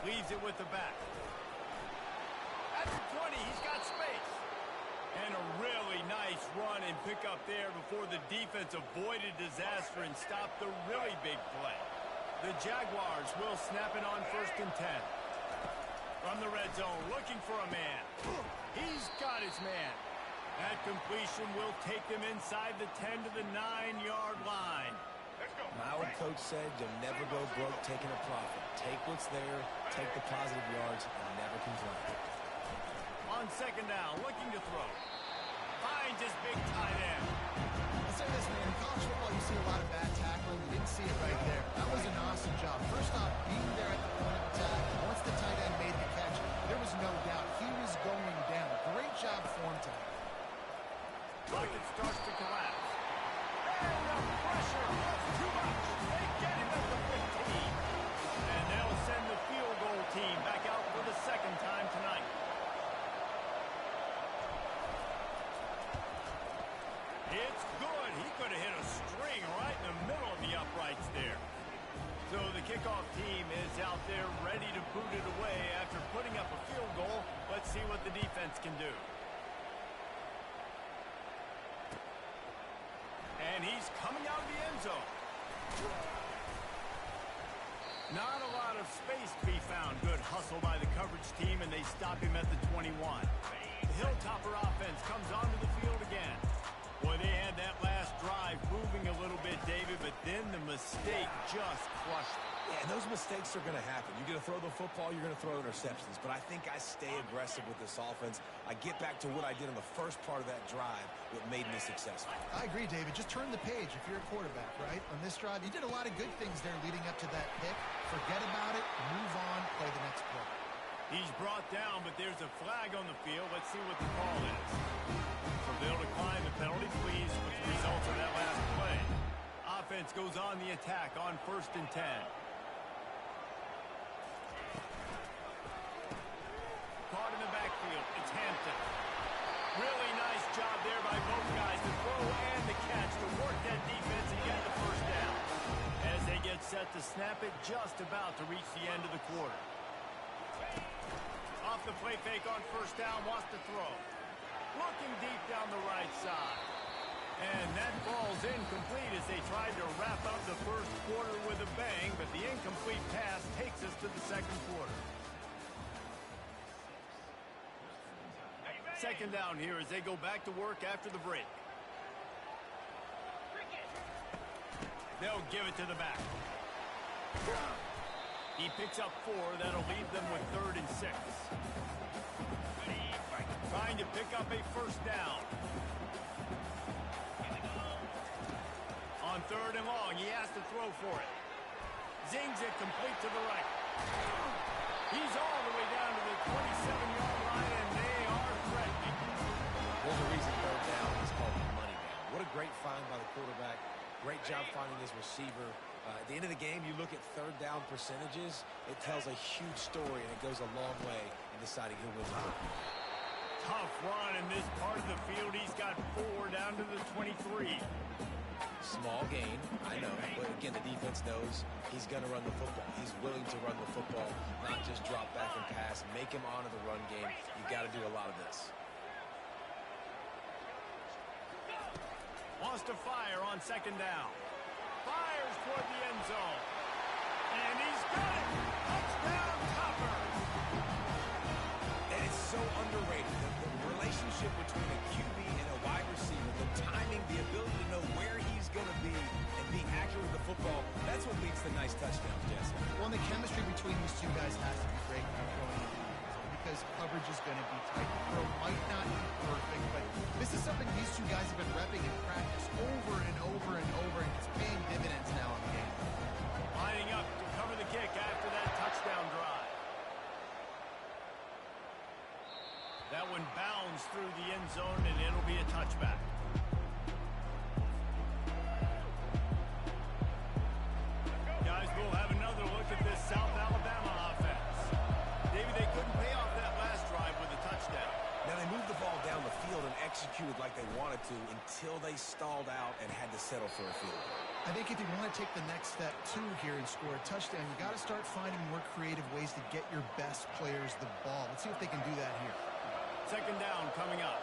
Leaves it with the back. At the 20, he's got space. And a really nice run and pick up there before the defense avoided disaster and stopped the really big play. The Jaguars will snap it on 1st and 10. From the red zone, looking for a man. He's got his man. That completion will take them inside the 10 to the 9-yard line. My old coach said you'll never go broke taking a profit. Take what's there, take the positive yards, and never complain. On 2nd down, looking to throw. Finds his big tight end. I'll say this, man. In college football, you see a lot of bad tackling. You didn't see it right there. That was an awesome job. First off, being there at the point of attack. Once the tight end made the catch, there was no doubt he was going down. Great job form time. Pocket starts to collapse. And the pressure was too much. They get him at the 15. And they'll send the field goal team back out for the 2nd time tonight. It's good. He could have hit a string right in the middle of the uprights there. So the kickoff team is out there ready to boot it away after putting up a field goal. Let's see what the defense can do. And he's coming out of the end zone. Not a lot of space to be found. Good hustle by the coverage team, and they stop him at the 21. The Hilltopper offense comes onto the field again. Boy, they had that last drive moving a little bit, David, but then the mistake just crushed them. Yeah, and those mistakes are going to happen. You're going to throw the football, you're going to throw interceptions. But I think I stay aggressive with this offense. I get back to what I did in the first part of that drive, what made me successful. I agree, David. Just turn the page if you're a quarterback, right? On this drive, you did a lot of good things there leading up to that pick. Forget about it, move on, play the next play. He's brought down, but there's a flag on the field. Let's see what the call is. So they'll decline the penalty. Pleased with the results of that last play. offense goes on the attack on 1st and 10. Caught in the backfield. It's Hampton. Really nice job there by both guys, the throw and the catch, to work that defense and get the first down. As they get set to snap it, just about to reach the end of the quarter. Off the play fake on 1st down, wants to throw. Looking deep down the right side. And that ball's incomplete as they tried to wrap up the first quarter with a bang, but the incomplete pass takes us to the second quarter. Second down here as they go back to work after the break. They'll give it to the back. He picks up 4. That'll leave them with 3rd and 6. Trying to pick up a first down. On 3rd and long, he has to throw for it. Zings it complete to the right. He's all the way down to the 27-yard line, and they are threatening. There's a reason 3rd down is called the money down. What a great find by the quarterback. Great job finding his receiver. At the end of the game, you look at 3rd down percentages. It tells a huge story, and it goes a long way in deciding who wins the football. Tough run in this part of the field. He's got 4 down to the 23. Small gain, I know, but again, the defense knows he's going to run the football. He's willing to run the football, not just drop back and pass, make him honor the run game. You got to do a lot of this. Wants to fire on 2nd down. Fires toward the end zone. And he's got it! Touchdown, Topper! And it's so underrated. The relationship between a QB and a wide receiver, the timing, the ability to know where he's going to be and being accurate with the football, that's what leads to nice touchdowns, Jesse. Well, the chemistry between these two guys has to be great now going into because coverage is going to be tight. The throw might not be perfect, but this is something these two guys have been repping in practice over and over and over, and it's paying dividends now in the game. Lining up to cover the kick after that touchdown drive. That one bounds through the end zone, and it'll be a touchback. Guys, we'll have another look at this South Alabama offense. Maybe they couldn't pay off that last drive with a touchdown. Now, they moved the ball down the field and executed like they wanted to until they stalled out and had to settle for a field goal. I think if you want to take the next step, too, here and score a touchdown, you got to start finding more creative ways to get your best players the ball. Let's see if they can do that here. 2nd down coming up.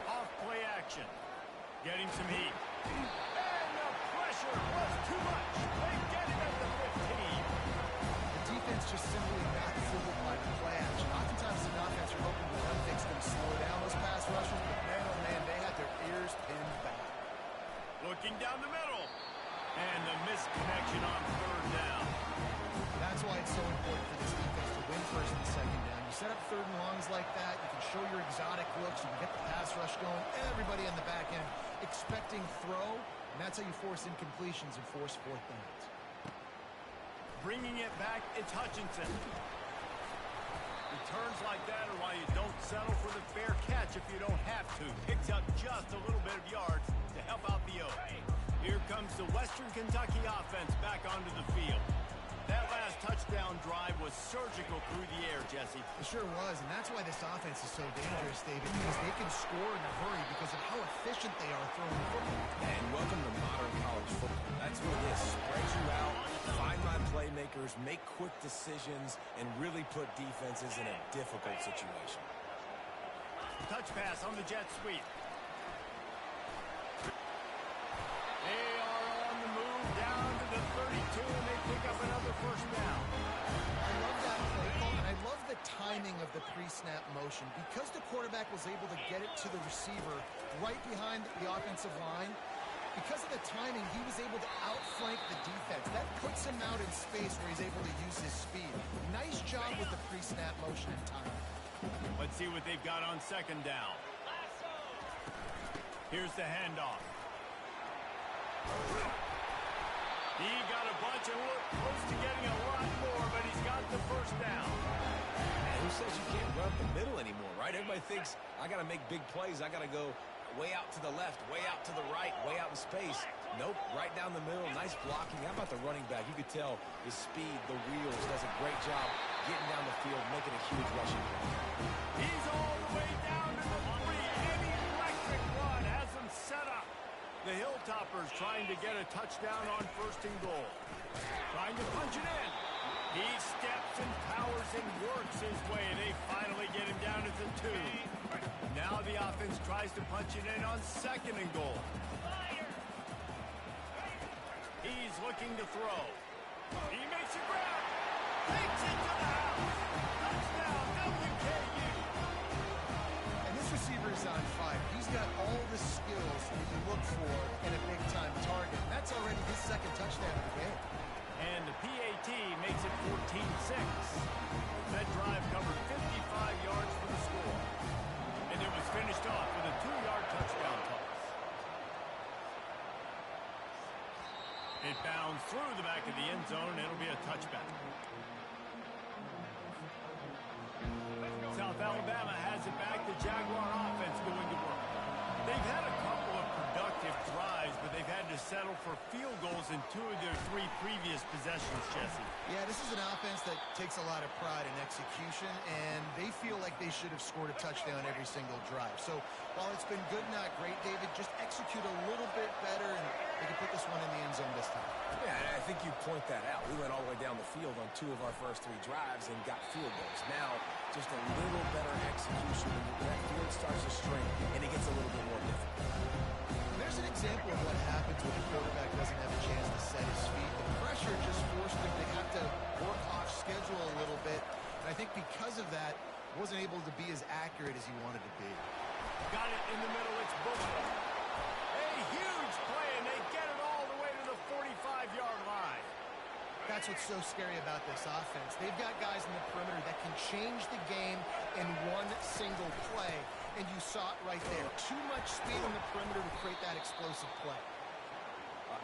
Off play action. Getting some heat. And the pressure was too much. They get it at the 15. The defense just simply got fooled by the play action. Oftentimes the offense are hoping the run fake's going to slow down those pass rushers, but man, oh man, they had their ears pinned back. Looking down the middle. And the misconnection on 3rd down. That's why it's so important for this defense to win 1st and 2nd down. You set up 3rd and longs like that, you can show your exotic looks, you can get the pass rush going, everybody on the back end expecting throw, and that's how you force incompletions and force 4th downs. Bringing it back, it's Hutchinson. Returns like that are why you don't settle for the fair catch if you don't have to. Picks up just a little bit of yards to help out the O. Here comes the Western Kentucky offense back onto the field. That last touchdown drive was surgical through the air, Jesse. It sure was, and that's why this offense is so dangerous, David, because they can score in a hurry because of how efficient they are throwing the football. And welcome to modern college football. That's what it is. Spread you out, find my playmakers, make quick decisions, and really put defenses in a difficult situation. Touch pass on the jet sweep. They are on the move down to the 32, and they pick up another first down. I love that play call, and I love the timing of the pre-snap motion. Because the quarterback was able to get it to the receiver right behind the offensive line, because of the timing, he was able to outflank the defense. That puts him out in space where he's able to use his speed. Nice job with the pre-snap motion and timing. Let's see what they've got on 2nd down. Here's the handoff. He got a bunch and looked close to getting a lot more, but he's got the first down. And who says you can't run up the middle anymore, right? Everybody thinks, I got to make big plays. I got to go way out to the left, way out to the right, way out in space. Nope, right down the middle. Nice blocking. How about the running back? You could tell his speed, the wheels, does a great job getting down the field, making a huge rushing play. He's all the way down to the 3, and the electric run has him set up. The Hilltoppers trying to get a touchdown on 1st and goal. Trying to punch it in. He steps and powers and works his way, and they finally get him down to the 2. Now the offense tries to punch it in on 2nd and goal. He's looking to throw. He makes a grab. Takes it to the house. Touchdown, WKU. And this receiver is on fire. He's got all the skills that you look for in a big-time target. That's already his 2nd touchdown of the game. And the PAT makes it 14-6. That drive covered 55 yards for the score. And it was finished off with a 2-yard touchdown toss. It bounds through the back of the end zone, and it'll be a touchback. South Alabama has it back. The Jaguar offense going to work. They've had a couple of productive drives, but they've had to settle for field goals in 2 of their 3 previous possessions, Jesse. Yeah, this is an offense that takes a lot of pride in execution, and they feel like they should have scored a touchdown every single drive. So while it's been good, not great, David, just execute a little bit better, and they can put this one in the end zone this time. Yeah, I think you point that out. We went all the way down the field on 2 of our first 3 drives and got field goals. Now, just a little better execution, and that field starts to string, and it gets a little bit more difficult. There's an example of what happens when a quarterback doesn't have a chance to set his feet. The pressure just forced him to have to work off schedule a little bit, and I think because of that, wasn't able to be as accurate as he wanted to be. Got it in the middle. It's Buffalo. A huge play, and they get it all the way to the 45-yard line. That's what's so scary about this offense. They've got guys in the perimeter that can change the game in one single play, and you saw it right there. Too much speed in the perimeter to create that explosive play.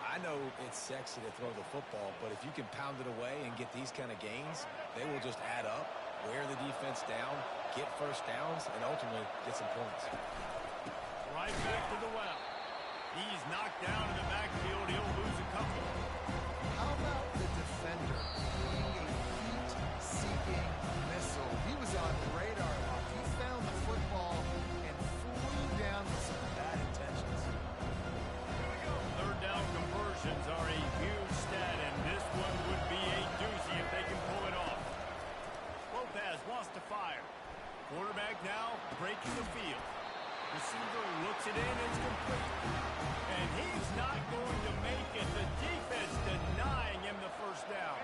I know it's sexy to throw the football, but if you can pound it away and get these kind of gains, they will just add up, wear the defense down, get first downs, and ultimately get some points. Right back to the well. He's knocked down in the backfield. He'll lose a couple. How about the defender being a heat-seeking missile? He was on radar lock. He found the football and flew down with some bad intentions. 3rd down conversions are a huge stat, and this one would be a doozy if they can pull it off. Lopez wants to fire. Quarterback now breaking the field. Receiver looks it in, it's complete. And he's not going to make it. The defense denying him the 1st down.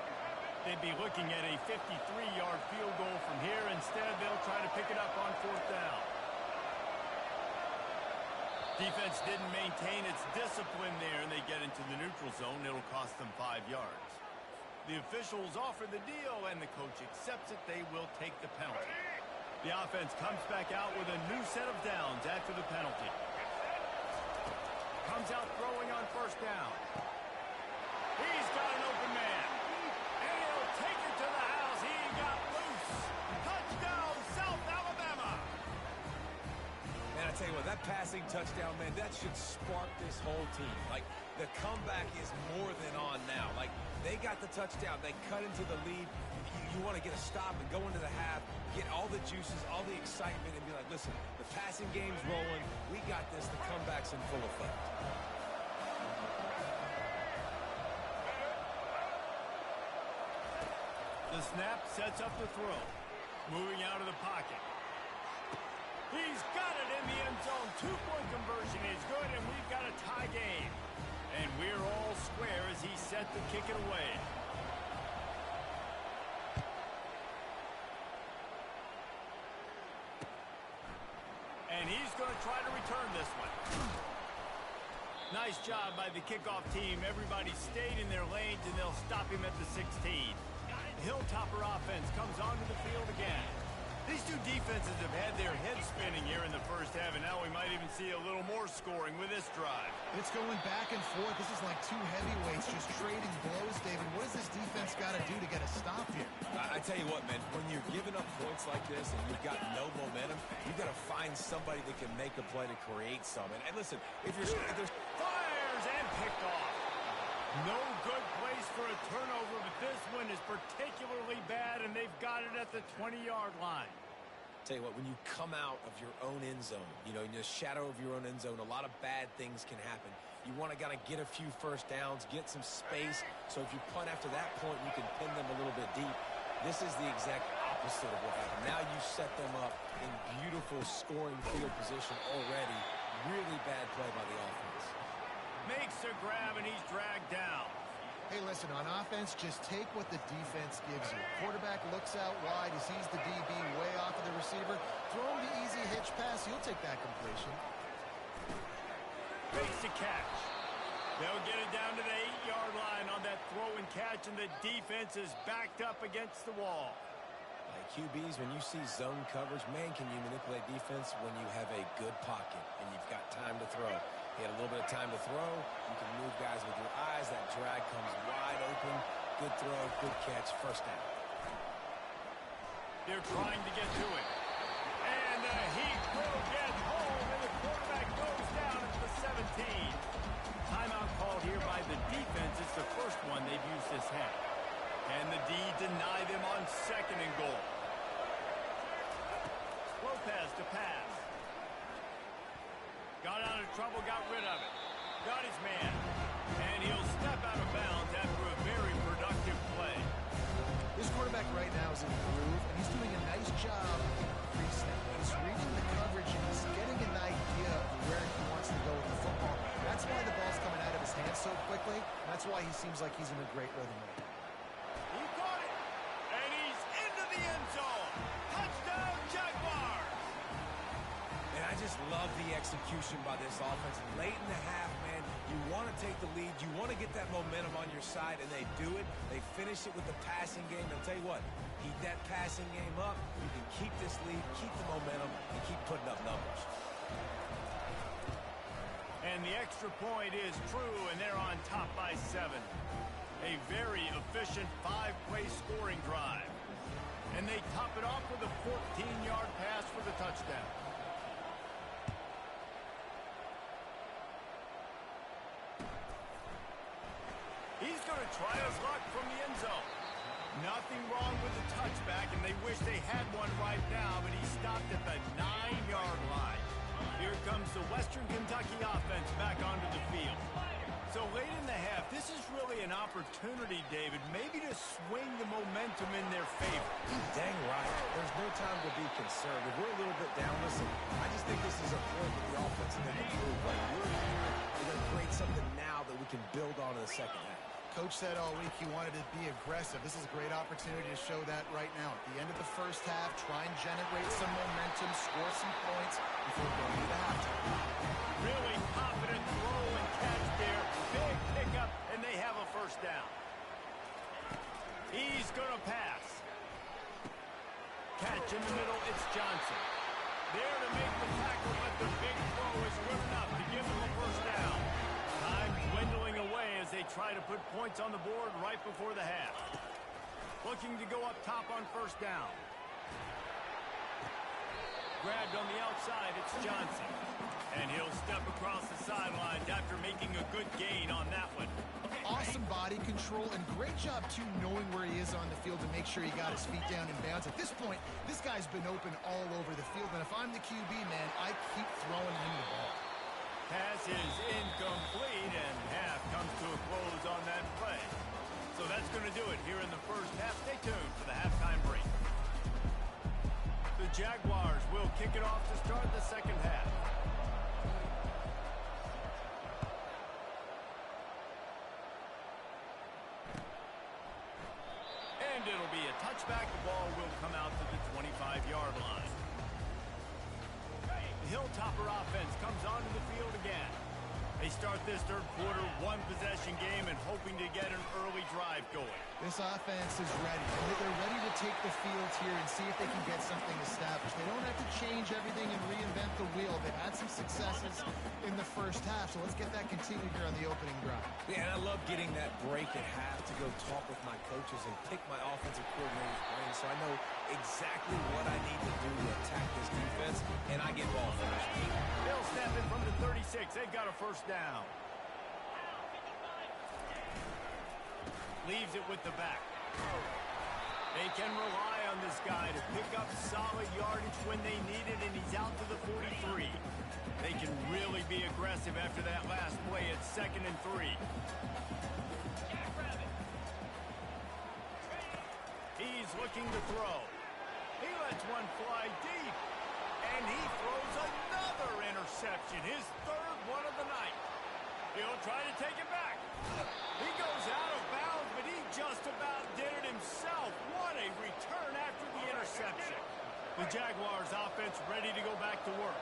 They'd be looking at a 53-yard field goal from here. Instead, they'll try to pick it up on 4th down. Defense didn't maintain its discipline there, and they get into the neutral zone. It'll cost them 5 yards. The officials offer the deal, and the coach accepts it. They will take the penalty. The offense comes back out with a new set of downs after the penalty. Comes out throwing on 1st down. He's got an open man. And he'll take it to the house. He got loose. Touchdown, South Alabama. Man, I tell you what, that passing touchdown, man, that should spark this whole team. Like, the comeback is more than on now. Like, they got the touchdown. They cut into the lead. You want to get a stop and go into the half, get all the juices, all the excitement, and be like, listen, the passing game's rolling. We got this. The comeback's in full effect. The snap sets up the throw. Moving out of the pocket. He's got it in the end zone. 2-point conversion is good, and we've got a tie game. And we're all square as he's set to kick it away. And he's going to try to return this one. Nice job by the kickoff team. Everybody stayed in their lanes, and they'll stop him at the 16. The Hilltopper offense comes onto the field again. These two defenses have had their heads spinning here in the 1st half, and now we might even see a little more scoring with this drive. It's going back and forth. This is like 2 heavyweights just trading blows, David. What does this defense got to do to get a stop here? I tell you what, man, when you're giving up points like this and you've got no momentum, you've got to find somebody that can make a play to create some. And listen, if there's Fires and picked off. No good place for a turnover, but this one is particularly bad, and they've got it at the 20-yard line. Tell you what, when you come out of your own end zone, you know, in the shadow of your own end zone, a lot of bad things can happen. You want to kind of get a few first downs, get some space, so if you punt after that point, you can pin them a little bit deep. This is the exact opposite of what happened. Now you set them up in beautiful scoring field position already. Really bad play by the offense. Makes a grab, and he's dragged down. Hey, listen, on offense, just take what the defense gives you. Quarterback looks out wide. He sees the DB way off of the receiver. Throw him the easy hitch pass. He'll take that completion. Makes a catch. They'll get it down to the 8-yard line on that throw and catch, and the defense is backed up against the wall. Like QBs, when you see zone coverage, man, can you manipulate defense when you have a good pocket and you've got time to throw. He had a little bit of time to throw. You can move guys with your eyes. That drag comes wide open. Good throw, good catch, first down. They're trying to get to it. And he will get home, and the quarterback goes down at the 17. Timeout called here by the defense. It's the first one they've used this half. And the D deny them on second and goal. Lopez to pass. Got out of trouble, got rid of it. Got his man. And he'll step out of bounds after a very productive play. This quarterback right now is in the groove, and he's doing a nice job pre-snap. He's reading the coverage, and he's getting an idea of where he wants to go with the football. That's why the ball's coming out of his hands so quickly. That's why he seems like he's in a great rhythm right now. He caught it. And he's into the end zone. Touchdown, Jaguars. And I just love the execution by this offense. Late in the half, man, you want to take the lead. You want to get that momentum on your side, and they do it. They finish it with the passing game. And I'll tell you what, keep that passing game up. You can keep this lead, keep the momentum, and keep putting up numbers. And the extra point is true, and they're on top by 7. A very efficient 5-play scoring drive. And they top it off with a 14-yard pass for the touchdown. He's going to try his luck from the end zone. Nothing wrong with the touchback, and they wish they had one right now, but he stopped at the 9-yard line. Here comes the Western Kentucky offense back onto the field. So late in the half, this is really an opportunity, David, maybe to swing the momentum in their favor. Dang right. There's no time to be conservative. We're a little bit down. Listen, I just think this is a point that the offense is going to improve. Like, we're here. We're going to create something now that we can build on in the second half. Coach said all week he wanted to be aggressive. This is a great opportunity to show that right now. At the end of the first half, try and generate some momentum, score some points before going into halftime. Really confident throw and catch there. Big pickup, and they have a first down. He's going to pass. Catch in the middle, it's Johnson. There to make the tackle, but the big throw is good enough to give them a first down. Time dwindling away as they try to put points on the board right before the half. Looking to go up top on first down. Grabbed on the outside, it's Johnson. And he'll step across the sidelines after making a good gain on that one. Awesome body control and great job, too, knowing where he is on the field to make sure he got his feet down in bounds. At this point, this guy's been open all over the field, and if I'm the QB, man, I keep throwing him the ball. Pass is incomplete, and half comes to a close on that play. So that's going to do it here in the first half. Stay tuned for the halftime break. The Jaguars will kick it off to start the second half. And it'll be a touchback. The ball will come out to the 25-yard line. The Hilltopper offense comes onto the field again. They start this third quarter, one-possession game, and hoping to get an early drive going. This offense is ready. They're ready to take the field here and see if they can get something established. They don't have to change everything and reinvent the wheel. They've had some successes in the first half, so let's get that continued here on the opening drive. Yeah, and I love getting that break at half to go talk with my coaches and pick my offensive coordinator's brain so I know exactly what I need to do to attack this defense, and I get ball first. They'll snap it from the 36. They've got a first down. Leaves it with the back. They can rely on this guy to pick up solid yardage when they need it, and he's out to the 43. They can really be aggressive after that last play at 2nd and 3. He's looking to throw. He lets one fly deep, and he throws another interception, his third one of the night. He'll try to take it back. He goes out of bounds, but he just about did it himself. What a return after the interception. The Jaguars offense ready to go back to work.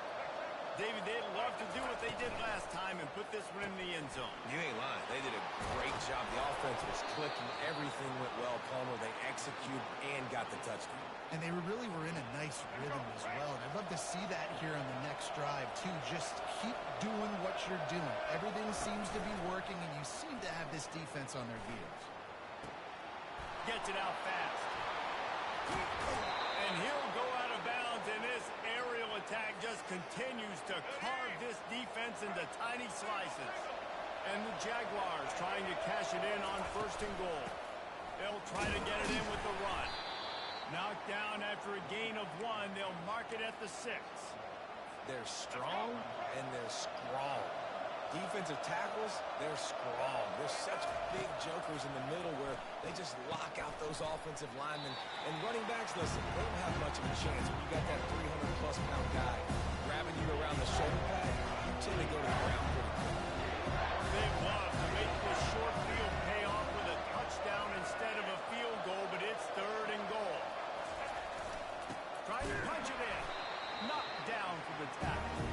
David, they'd love to do what they did last time and put this one in the end zone. You ain't lying. They did a great job. The offense was clicking. Everything went well, Palmer. They executed and got the touchdown. And they really were in a nice rhythm as well. And I'd love to see that here on the next drive, too. Just keep doing what you're doing. Everything seems to be working, and you seem to have this defense on their heels. Gets it out fast. And he'll go out of bounds, and this aerial attack just continues to carve this defense into tiny slices. And the Jaguars trying to cash it in on 1st and goal. They'll try to get it in with the run. Knocked down after a gain of 1. They'll mark it at the 6. They're strong and they're strong. Defensive tackles, they're strong. They're such big jokers in the middle where they just lock out those offensive linemen. And running backs, listen, they don't have much of a chance. When you got that 300-plus pound guy grabbing you around the shoulder pad, you tend to go to the ground pretty quick. They love to make this short field pay off with a touchdown instead of a field goal, but it's 3rd and goal. Trying to punch it in. Knocked down for the tackle.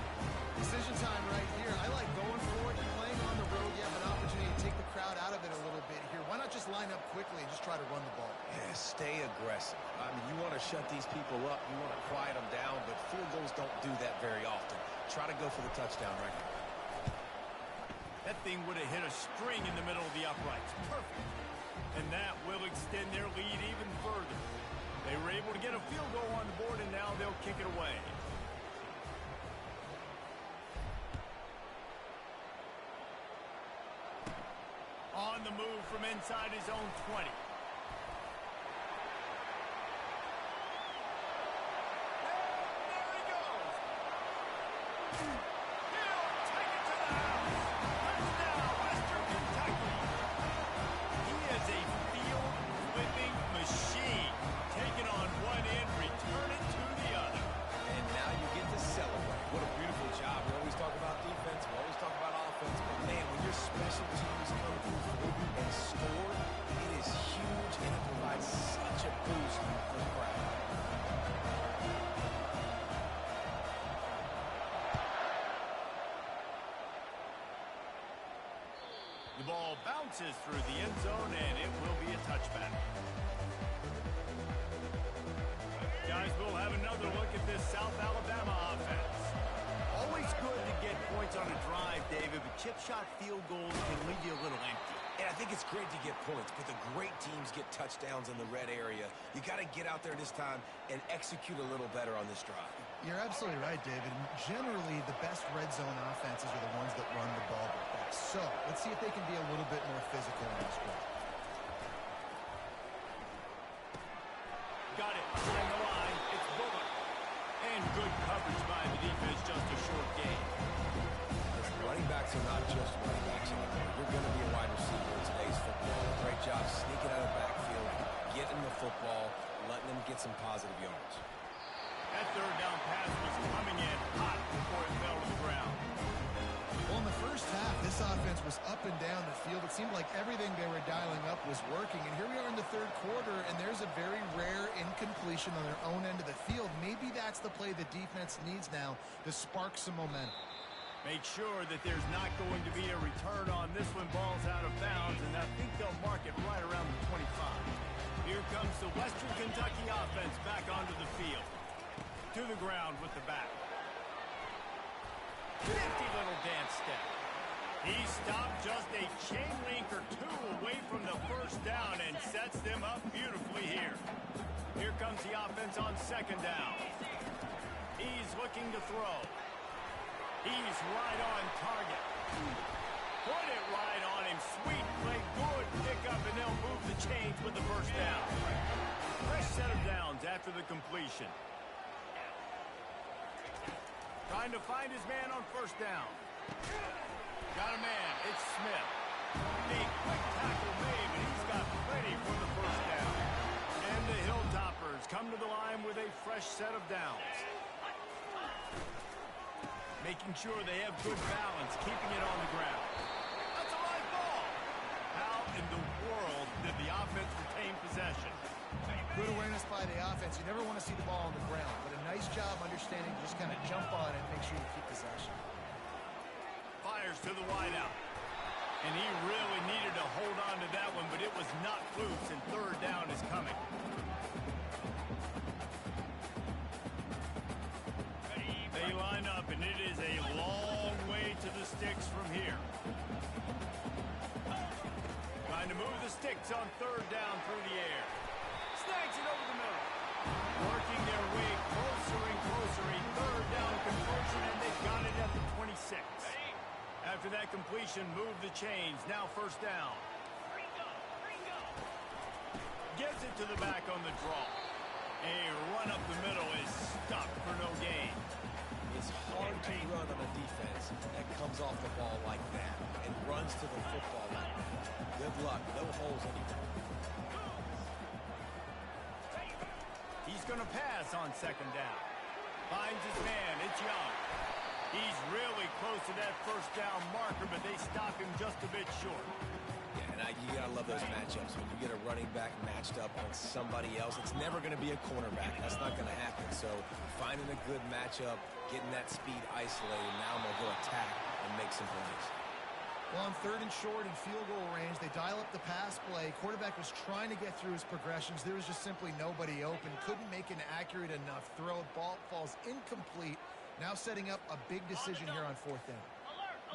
Decision time right here. I like going for it. You're playing on the road. You have an opportunity to take the crowd out of it a little bit here. Why not just line up quickly and just try to run the ball? Yeah, stay aggressive. I mean, you want to shut these people up. You want to quiet them down, but field goals don't do that very often. Try to go for the touchdown right now. That thing would have hit a string in the middle of the uprights. Perfect. And that will extend their lead even further. They were able to get a field goal on the board, and now they'll kick it away. On the move from inside his own 20. The ball bounces through the end zone, and it will be a touchback. Guys, we'll have another look at this South Alabama offense. Always good to get points on a drive, David, but chip shot field goals can leave you a little empty. And I think it's great to get points, but the great teams get touchdowns in the red area. You got to get out there this time and execute a little better on this drive. You're absolutely right, David. Generally, the best red zone offenses are the ones that run the ball the best. So let's see if they can be a little bit more physical in this drive. Got it. Behind the line. It's Bullock. And good coverage by the defense. Just a short gain. Running backs are not just running backs anymore. You're going to be a wide receiver in today's football. Great job sneaking out of the backfield, getting the football, letting them get some positive yards. That third down pass was coming in hot before it fell to the ground. Well, in the first half, this offense was up and down the field. It seemed like everything they were dialing up was working. And here we are in the third quarter, and there's a very rare incompletion on their own end of the field. Maybe that's the play the defense needs now to spark some momentum. Make sure that there's not going to be a return on this when ball's out of bounds, and I think they'll mark it right around the 25. Here comes the Western Kentucky offense back onto the field. To the ground with the back. 50 little dance step. He stopped just a chain link or two away from the first down and sets them up beautifully here. Here comes the offense on second down. He's looking to throw. He's right on target. Put it right on him. Sweet play, good pickup, and they'll move the chains with the first down. Fresh set of downs after the completion. Trying to find his man on first down. Got a man. It's Smith. A quick tackle made, but he's got plenty for the first down. And the Hilltoppers come to the line with a fresh set of downs. Making sure they have good balance, keeping it on the ground. That's a live ball. How in the world did the offense retain possession? Good awareness by the offense. You never want to see the ball on the ground, but a nice job understanding to just kind of jump on it and make sure you keep possession. Fires to the wideout. And he really needed to hold on to that one, but it was not loose, and third down is coming. They line up, and it is a long way to the sticks from here. Trying to move the sticks on third down through the air. Snags it over the middle. Working their way closer and closer. A third down conversion, and they've got it at the 26. After that completion, move the chains. Now first down. Gets it to the back on the draw. A run up the middle is stopped for no gain. It's hard to run on a defense that comes off the ball like that and runs to the football like that. Good luck. No holes anywhere. He's going to pass on second down. Finds his man. It's Young. He's really close to that first down marker, but they stop him just a bit short. Yeah, and you got to love those matchups. When you get a running back matched up on somebody else, it's never going to be a cornerback. That's not going to happen. So finding a good matchup, getting that speed isolated, now I'm going to go attack and make some plays. Well, on third and short and field goal range, they dial up the pass play. Quarterback was trying to get through his progressions. There was just simply nobody open. Couldn't make an accurate enough throw. Ball falls incomplete. Now setting up a big decision here on fourth down.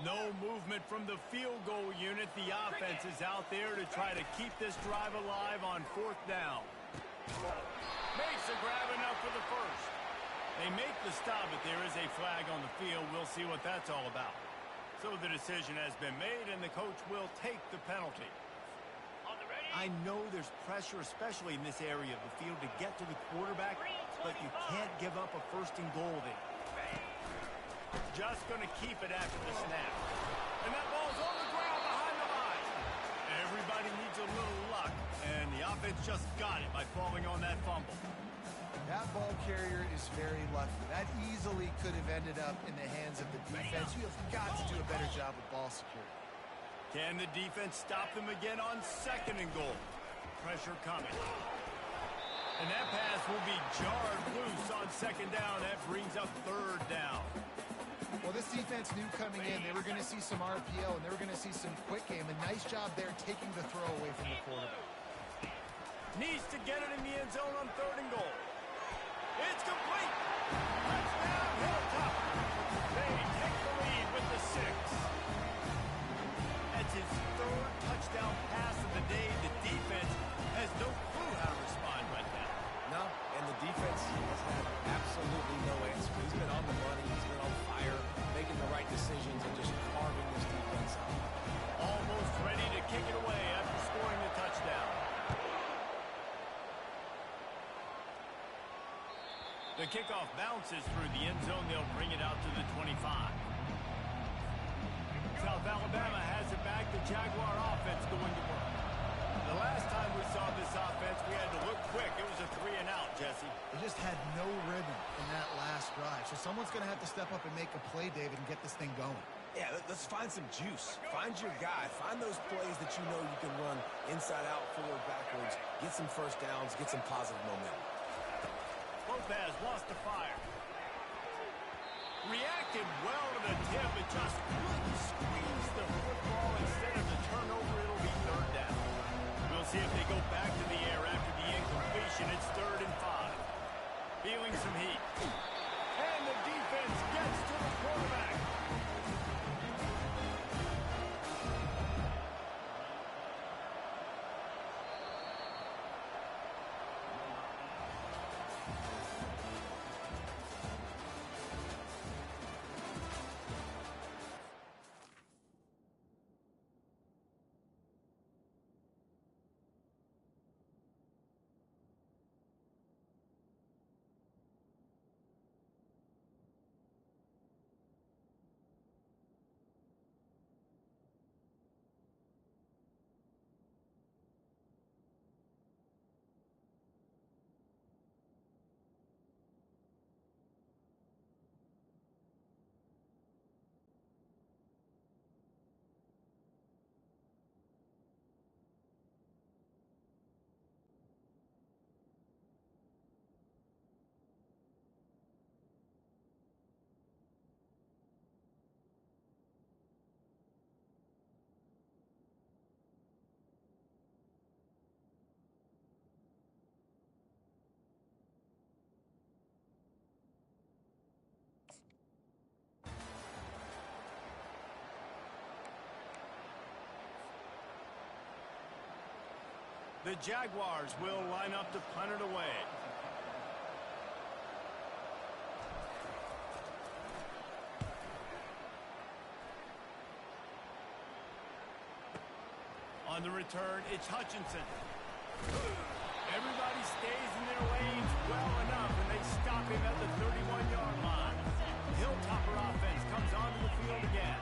No movement from the field goal unit. The offense is out there to try to keep this drive alive on fourth down. Makes a grab enough for the first. They make the stop, but there is a flag on the field. We'll see what that's all about. So the decision has been made, and the coach will take the penalty. I know there's pressure, especially in this area of the field, to get to the quarterback, but you can't give up a first and goal there. Just going to keep it after the snap. And that ball's on the ground behind the line. Everybody needs a little luck, and the offense just got it by falling on that fumble. That ball carrier is very lucky. That easily could have ended up in the hands of the defense. You have got to do a better job with ball security. Can the defense stop them again on second and goal? Pressure coming. And that pass will be jarred loose on second down. That brings up third down. Well, this defense knew coming in they were going to see some RPO and they were going to see some quick game. A nice job there taking the throw away from the quarterback. Needs to get it in the end zone on third and goal. It's complete. Touchdown, Hilltop. They take the lead with the 6. That's his third touchdown pass of the day. The defense has no clue how to respond right now. No, and the defense has had absolutely no answer. He's been on the money. He's been on fire, making the right decisions and just carving this defense up. Almost ready to kick it away after scoring the touchdown. The kickoff bounces through the end zone. They'll bring it out to the 25. South Alabama has it back. The Jaguar offense going to work. The last time we saw this offense, we had to look quick. It was a 3-and-out, Jesse. They just had no rhythm in that last drive. So someone's going to have to step up and make a play, David, and get this thing going. Yeah, let's find some juice. Find your guy. Find those plays that you know you can run inside out, forward, backwards. Get some first downs. Get some positive momentum. Lopez wants to fire. Reacted well to the tip, but just couldn't squeeze the football. Instead of the turnover, it'll be third down. We'll see if they go back to the air after the incompletion. It's 3rd and 5. Feeling some heat. And the defense gets to the quarterback. The Jaguars will line up to punt it away. On the return, it's Hutchinson. Everybody stays in their lanes well enough, and they stop him at the 31-yard line. Hilltopper offense comes onto the field again.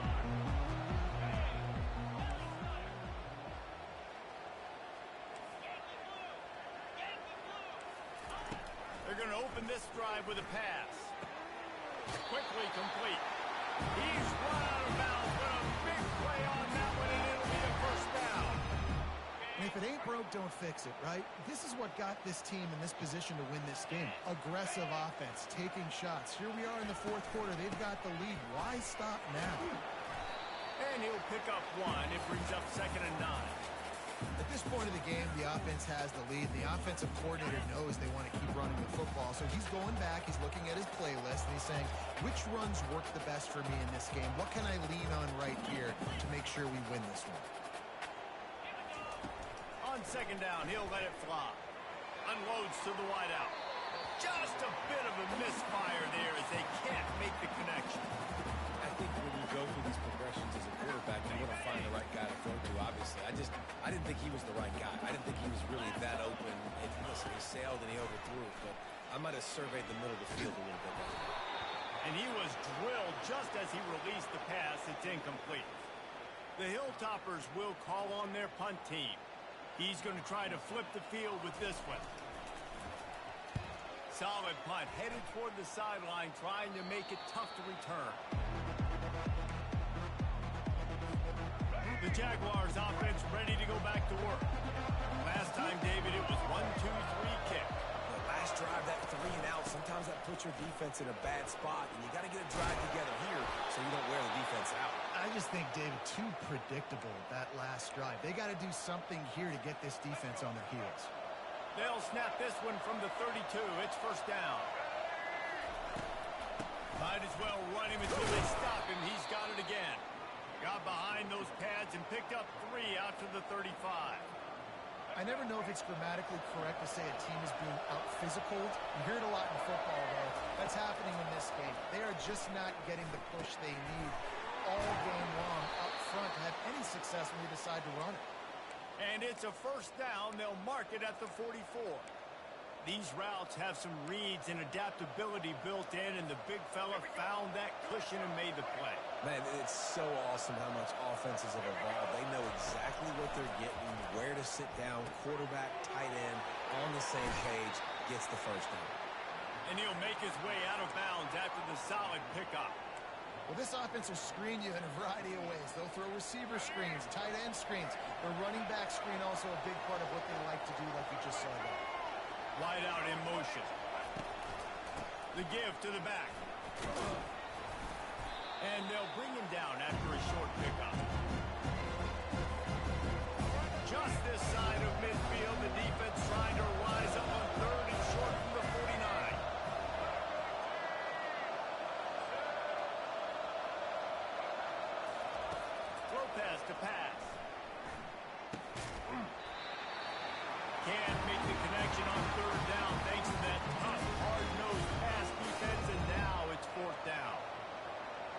They're going to open this drive with a pass. Quickly complete. He's run out of bounds, but a big play on that one, and it'll be a first down. And if it ain't broke, don't fix it, right? This is what got this team in this position to win this game. Aggressive offense, taking shots. Here we are in the 4th quarter. They've got the lead. Why stop now? And he'll pick up 1. It brings up 2nd and 9. At this point of the game, the offense has the lead. The offensive coordinator knows they want to keep running the football. So he's going back, he's looking at his playlist, and he's saying, which runs work the best for me in this game? What can I lean on right here to make sure we win this one? On 2nd down, he'll let it fly. Unloads to the wideout. Just a bit of a misfire there as they can't make the connection. I think when you go through these progressions as a quarterback, you want to find the right guy to throw to, obviously. I didn't think he was the right guy. I didn't think he was really that open. And listen, he sailed and he overthrew it, but I might have surveyed the middle of the field a little bit better. And he was drilled just as he released the pass. It's incomplete. The Hilltoppers will call on their punt team. He's going to try to flip the field with this one. Solid punt, headed toward the sideline, trying to make it tough to return. The Jaguars offense ready to go back to work. Last time, David, it was 1-2-3 kick. The last drive, that 3 and out, sometimes that puts your defense in a bad spot, and you got to get a drive together here so you don't wear the defense out. I just think, David, too predictable, that last drive. They got to do something here to get this defense on their heels. They'll snap this one from the 32. It's first down. Might as well run him until they stop him. He's got it again. Got behind those pads and picked up 3 out to the 35. I never know if it's grammatically correct to say a team is being out-physicaled. You hear it a lot in football, though. That's happening in this game. They are just not getting the push they need all game long up front to have any success when they decide to run it. And it's a first down. They'll mark it at the 44. These routes have some reads and adaptability built in, and the big fella found that cushion and made the play. Man, it's so awesome how much offenses have evolved. They know exactly what they're getting, where to sit down, quarterback, tight end, on the same page, gets the first down. And he'll make his way out of bounds after the solid pickup. Well, this offense will screen you in a variety of ways. They'll throw receiver screens, tight end screens. The running back screen also a big part of what they like to do, like you just saw there. Wide out in motion. The give to the back. And they'll bring him down after a short pickup. Just this side of midfield, the defense trying to rise up on third and short from the 49. Lopez to pass. Can't make the connection on third down thanks to that tough, hard-nosed pass defense, and now it's fourth down.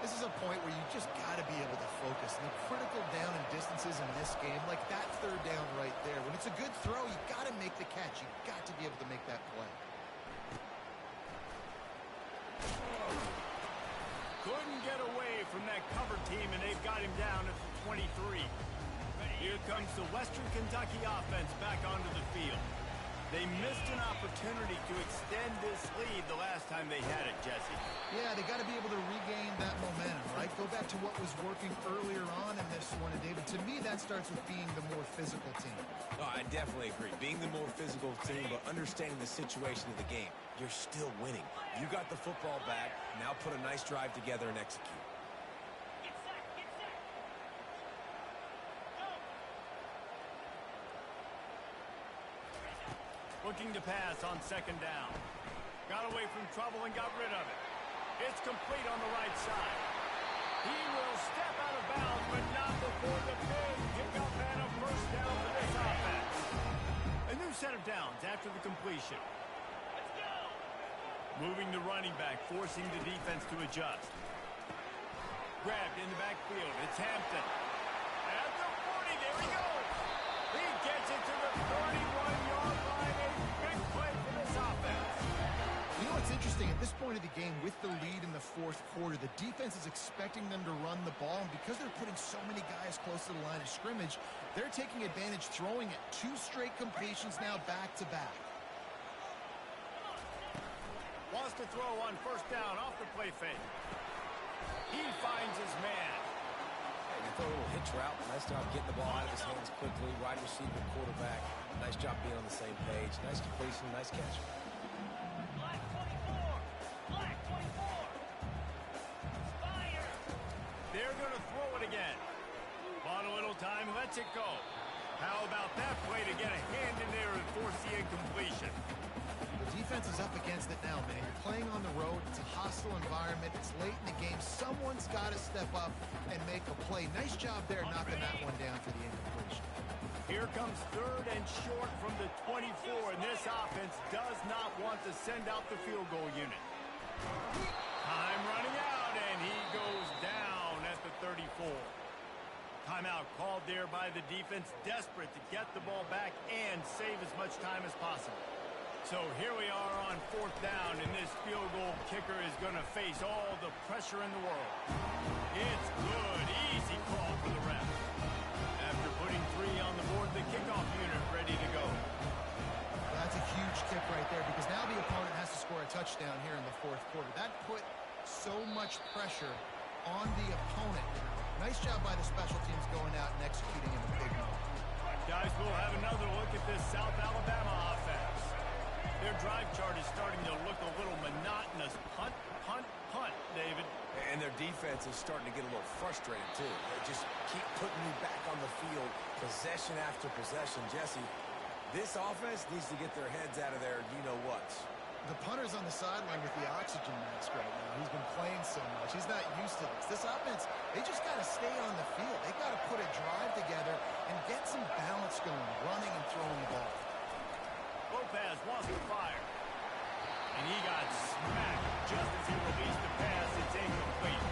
This is a point where you just got to be able to focus. And the critical down and distances in this game, like that third down right there. When it's a good throw, you got to make the catch. You got to be able to make that play. Couldn't get away from that cover team, and they've got him down at the 23. Here comes the Western Kentucky offense back onto the field. They missed an opportunity to extend this lead the last time they had it, Jesse. Yeah, they got to be able to regain that momentum, right? Go back to what was working earlier on in this one. And David, to me, that starts with being the more physical team. Oh, I definitely agree. Being the more physical team, but understanding the situation of the game. You're still winning. You got the football back. Now put a nice drive together and execute. Looking to pass on second down. Got away from trouble and got rid of it. It's complete on the right side. He will step out of bounds, but not before the big pickup and a first down for this offense. A new set of downs after the completion. Let's go. Moving the running back, forcing the defense to adjust. Grabbed in the backfield. It's Hampton. At the 40, there he goes. He gets it to the 31-yard line. A big play for this offense. You know what's interesting? At this point of the game, with the lead in the fourth quarter, the defense is expecting them to run the ball. And because they're putting so many guys close to the line of scrimmage, they're taking advantage, throwing it. 2 straight completions now back-to-back. Wants to throw on first down off the play fake. He finds his man. Hey, throw a little hitch route. Nice job getting the ball out of his hands quickly. Wide receiver, quarterback. Nice job being on the same page. Nice completion, nice catch. Black 24. Black 24. Fire. They're going to throw it again. Bought a little time, lets it go. How about that play to get a hand in there and force the incompletion? The defense is up against it now, man. You're playing on the road. It's a hostile environment. It's late in the game. Someone's got to step up and make a play. Nice job there knocking that one down for the incompletion. Here comes third and short from the 24, and this offense does not want to send out the field goal unit. Time running out, and he goes down at the 34. Timeout called there by the defense, desperate to get the ball back and save as much time as possible. So here we are on fourth down, and this field goal kicker is going to face all the pressure in the world. It's good. Easy call for the ref. After putting 3 on the board, the kickoff unit ready to go. That's a huge kick right there because now the opponent has to score a touchdown here in the fourth quarter. That put so much pressure on the opponent. Nice job by the special teams going out and executing in a big moment. Guys, we'll have another look at this South Alabama offense. Their drive chart is starting to look a little monotonous. Punt, punt, punt, David. And their defense is starting to get a little frustrated, too. They just keep putting you back on the field, possession after possession. Jesse, this offense needs to get their heads out of their you-know-whats. The punter's on the sideline with the oxygen mask right now. He's been playing so much. He's not used to this. This offense, they just got to stay on the field. They got to put a drive together and get some balance going, running and throwing the ball. Lopez wants to fire. And he got smacked just as he released the pass. It's incomplete.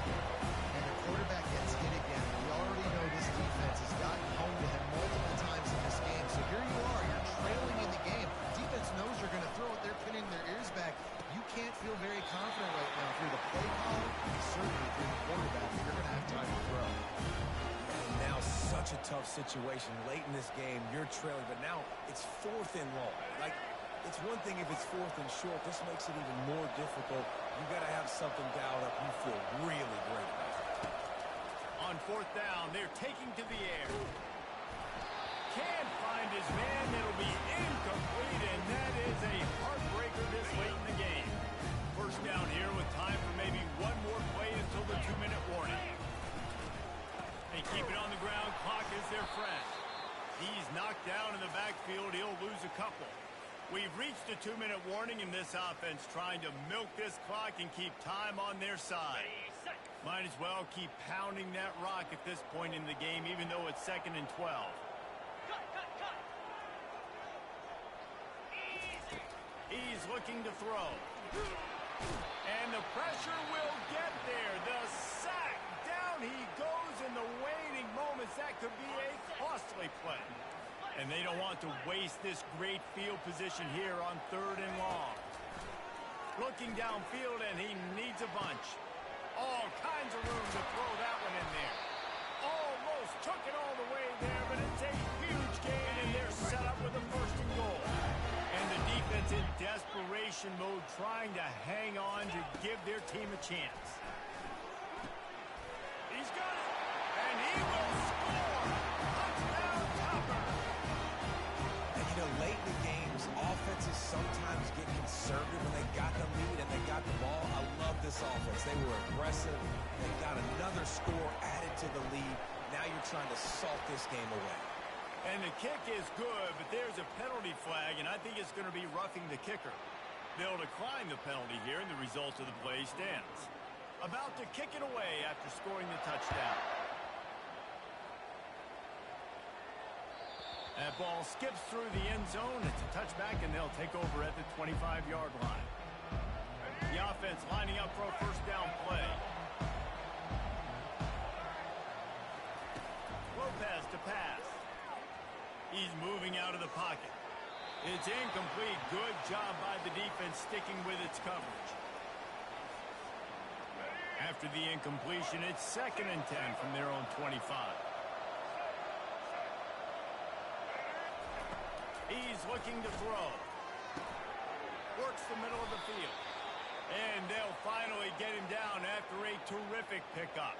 And the quarterback gets hit again. We already know this defense has gotten home to him multiple times in this game. So here you are. You're trailing in the game. Defense knows you're going to throw it. They're pinning their ears back. You can't feel very confident right now through the play caller and certainly through the quarterback. You're going to have time to throw. And now such a tough situation late in this game. You're trailing, but now it's 4th and long. Like, it's one thing if it's 4th and short. This makes it even more difficult. You got to have something dialed up you feel really great about. On 4th down, they're taking to the air. Can't find his man. It'll be incomplete, and that is a heartbreaker this late in the game. First down here with time for maybe one more play until the 2-minute warning. We've reached a 2-minute warning in this offense, trying to milk this clock and keep time on their side. Might as well keep pounding that rock at this point in the game, even though it's 2nd and 12. He's looking to throw. And the pressure will get there. The sack. Down he goes in the waning moments. That could be a costly play. And they don't want to waste this great field position here on 3rd and long. Looking downfield, and he needs a bunch. All kinds of room to throw that one in there. Almost took it all the way there, but it's a huge gain, and they're set up with a 1st and goal. And the defense in desperation mode, trying to hang on to give their team a chance. He's got it, and he will score. Touchdown, Topper. And you know, late in the games, offenses sometimes get conservative when they got the lead and they got the ball. I love this offense. They were aggressive. They got another score added to the lead. Now you're trying to salt this game away. And the kick is good, but there's a penalty flag, and I think it's going to be roughing the kicker. They'll decline the penalty here, and the result of the play stands. About to kick it away after scoring the touchdown. That ball skips through the end zone. It's a touchback, and they'll take over at the 25-yard line. The offense lining up for a 1st down play. Lopez to pass. He's moving out of the pocket. It's incomplete. Good job by the defense sticking with its coverage. After the incompletion, it's 2nd and 10 from their own 25. He's looking to throw. Works the middle of the field. And they'll finally get him down after a terrific pickup.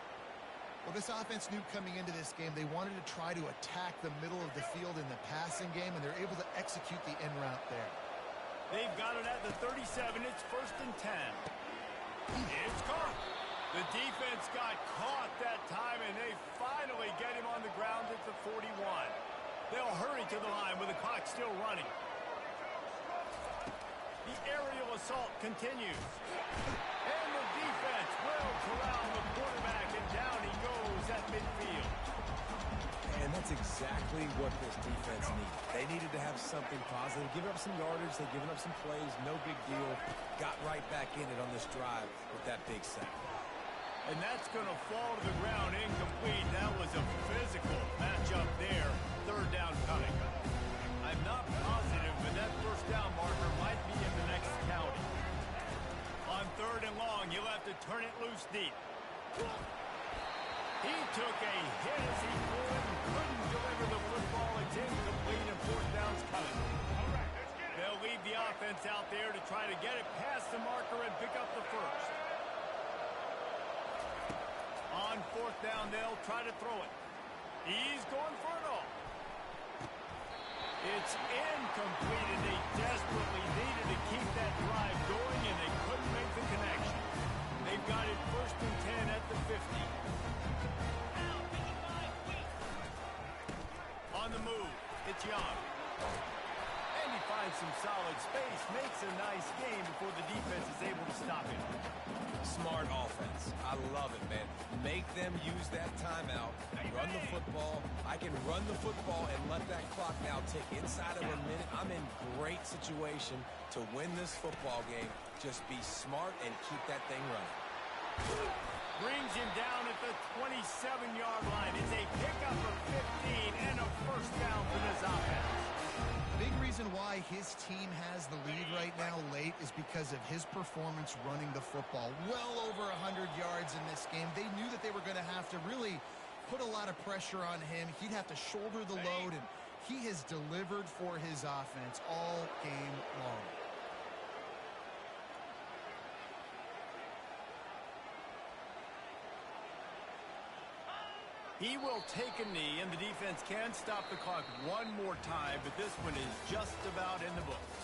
Well, this offense knew coming into this game they wanted to try to attack the middle of the field in the passing game, and they're able to execute the en route there. They've got it at the 37. It's 1st and 10. It's caught. The defense got caught that time, and they finally get him on the ground at the 41. They'll hurry to the line with the clock still running. The aerial assault continues. And the defense will corral the quarterback, and down he goes at midfield. And that's exactly what this defense needed. They needed to have something positive. Give up some yardage. They've given up some plays. No big deal. Got right back in it on this drive with that big sack. And that's going to fall to the ground incomplete. That was a physical matchup there. 3rd down coming. I'm not positive, but that 1st down marker might be in the next county. On 3rd and long, you'll have to turn it loose deep. He took a hit as he pulled and couldn't deliver the football. It's incomplete, and 4th down's coming. They'll leave the offense out there to try to get it past the marker and pick up the 1st. On 4th down, they'll try to throw it. He's going for it all. It's incomplete, and they desperately needed to keep that drive going, and they couldn't make the connection. They've got it 1st and 10 at the 50. On the move, it's Young. And he finds some solid space, makes a nice game before the defense is able to stop him. Smart offense. I love it, man. Make them use that timeout. Run the football. I can run the football and let that clock now tick inside of a minute. I'm in great situation to win this football game. Just be smart and keep that thing running. Brings him down at the 27-yard line. It's a pickup of 15 and a 1st down for this offense. Big reason why his team has the lead right now late is because of his performance running the football. Well over 100 yards in this game. They knew that they were going to have to really put a lot of pressure on him. He'd have to shoulder the load, and he has delivered for his offense all game long. He will take a knee, and the defense can stop the clock one more time, but this one is just about in the books.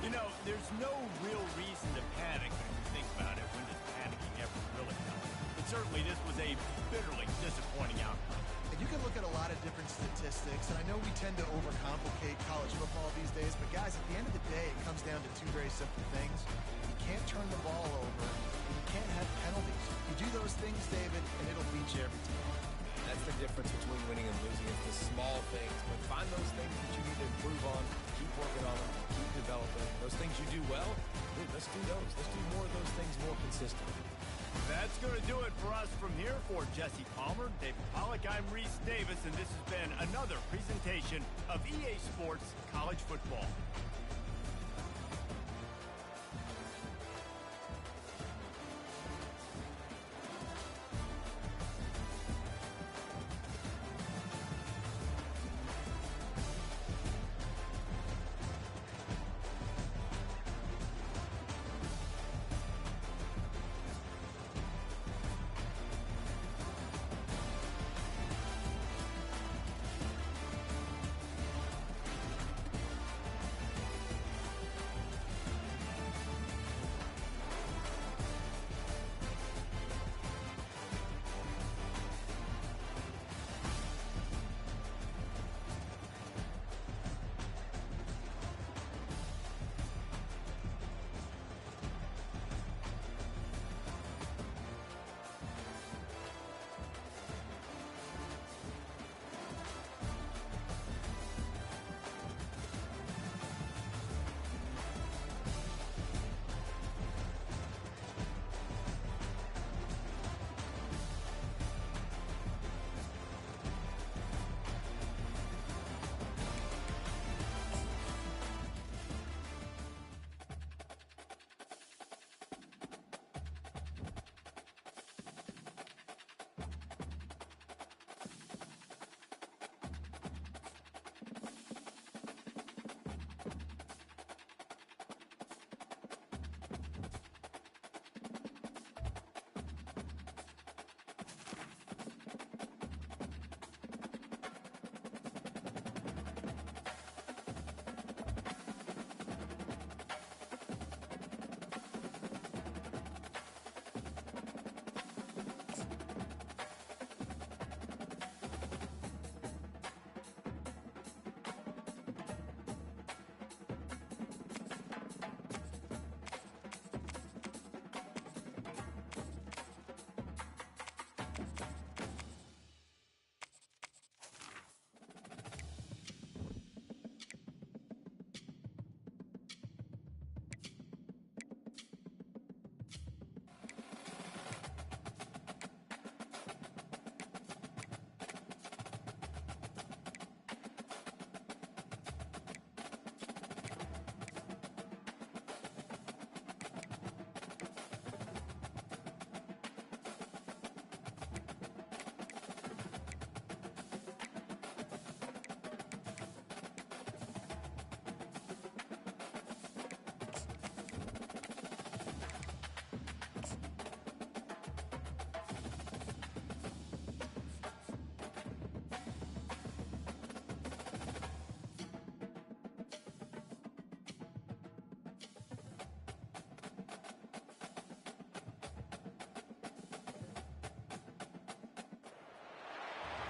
You know, there's no real reason to panic when you think about it. When does panicking ever really help? But certainly this was a bitterly disappointing outcome. You can look at a lot of different statistics, and I know we tend to overcomplicate college football these days, but guys, at the end of the day, it comes down to two very simple things. You can't turn the ball over, and you can't have penalties. You do those things, David, and it'll beat you every time. That's the difference between winning and losing. It's the small things, but find those things that you need to improve on, keep working on them, keep developing. Those things you do well, dude, let's do those. Let's do more of those things more consistently. That's going to do it for us from here. For Jesse Palmer, David Pollack, I'm Reese Davis, and this has been another presentation of EA Sports College Football.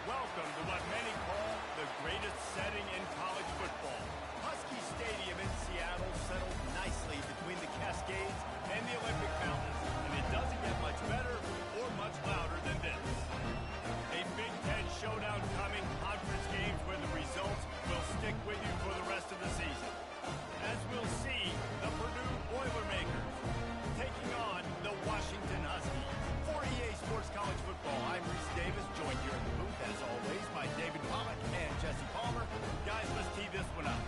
Welcome to what many call the greatest setting in college football. Husky Stadium in Seattle settled nicely between the Cascades and the Olympic Mountains, and it doesn't get much better or much louder than this. A Big Ten showdown coming, conference games where the results will stick with you for the rest of the season. As we'll see, the Purdue Boilermakers taking on the Washington Huskies. For EA Sports College Football, I'm Reese Davis, joined here in the booth, as always, by David Pollack and Jesse Palmer. Guys, let's tee this one up.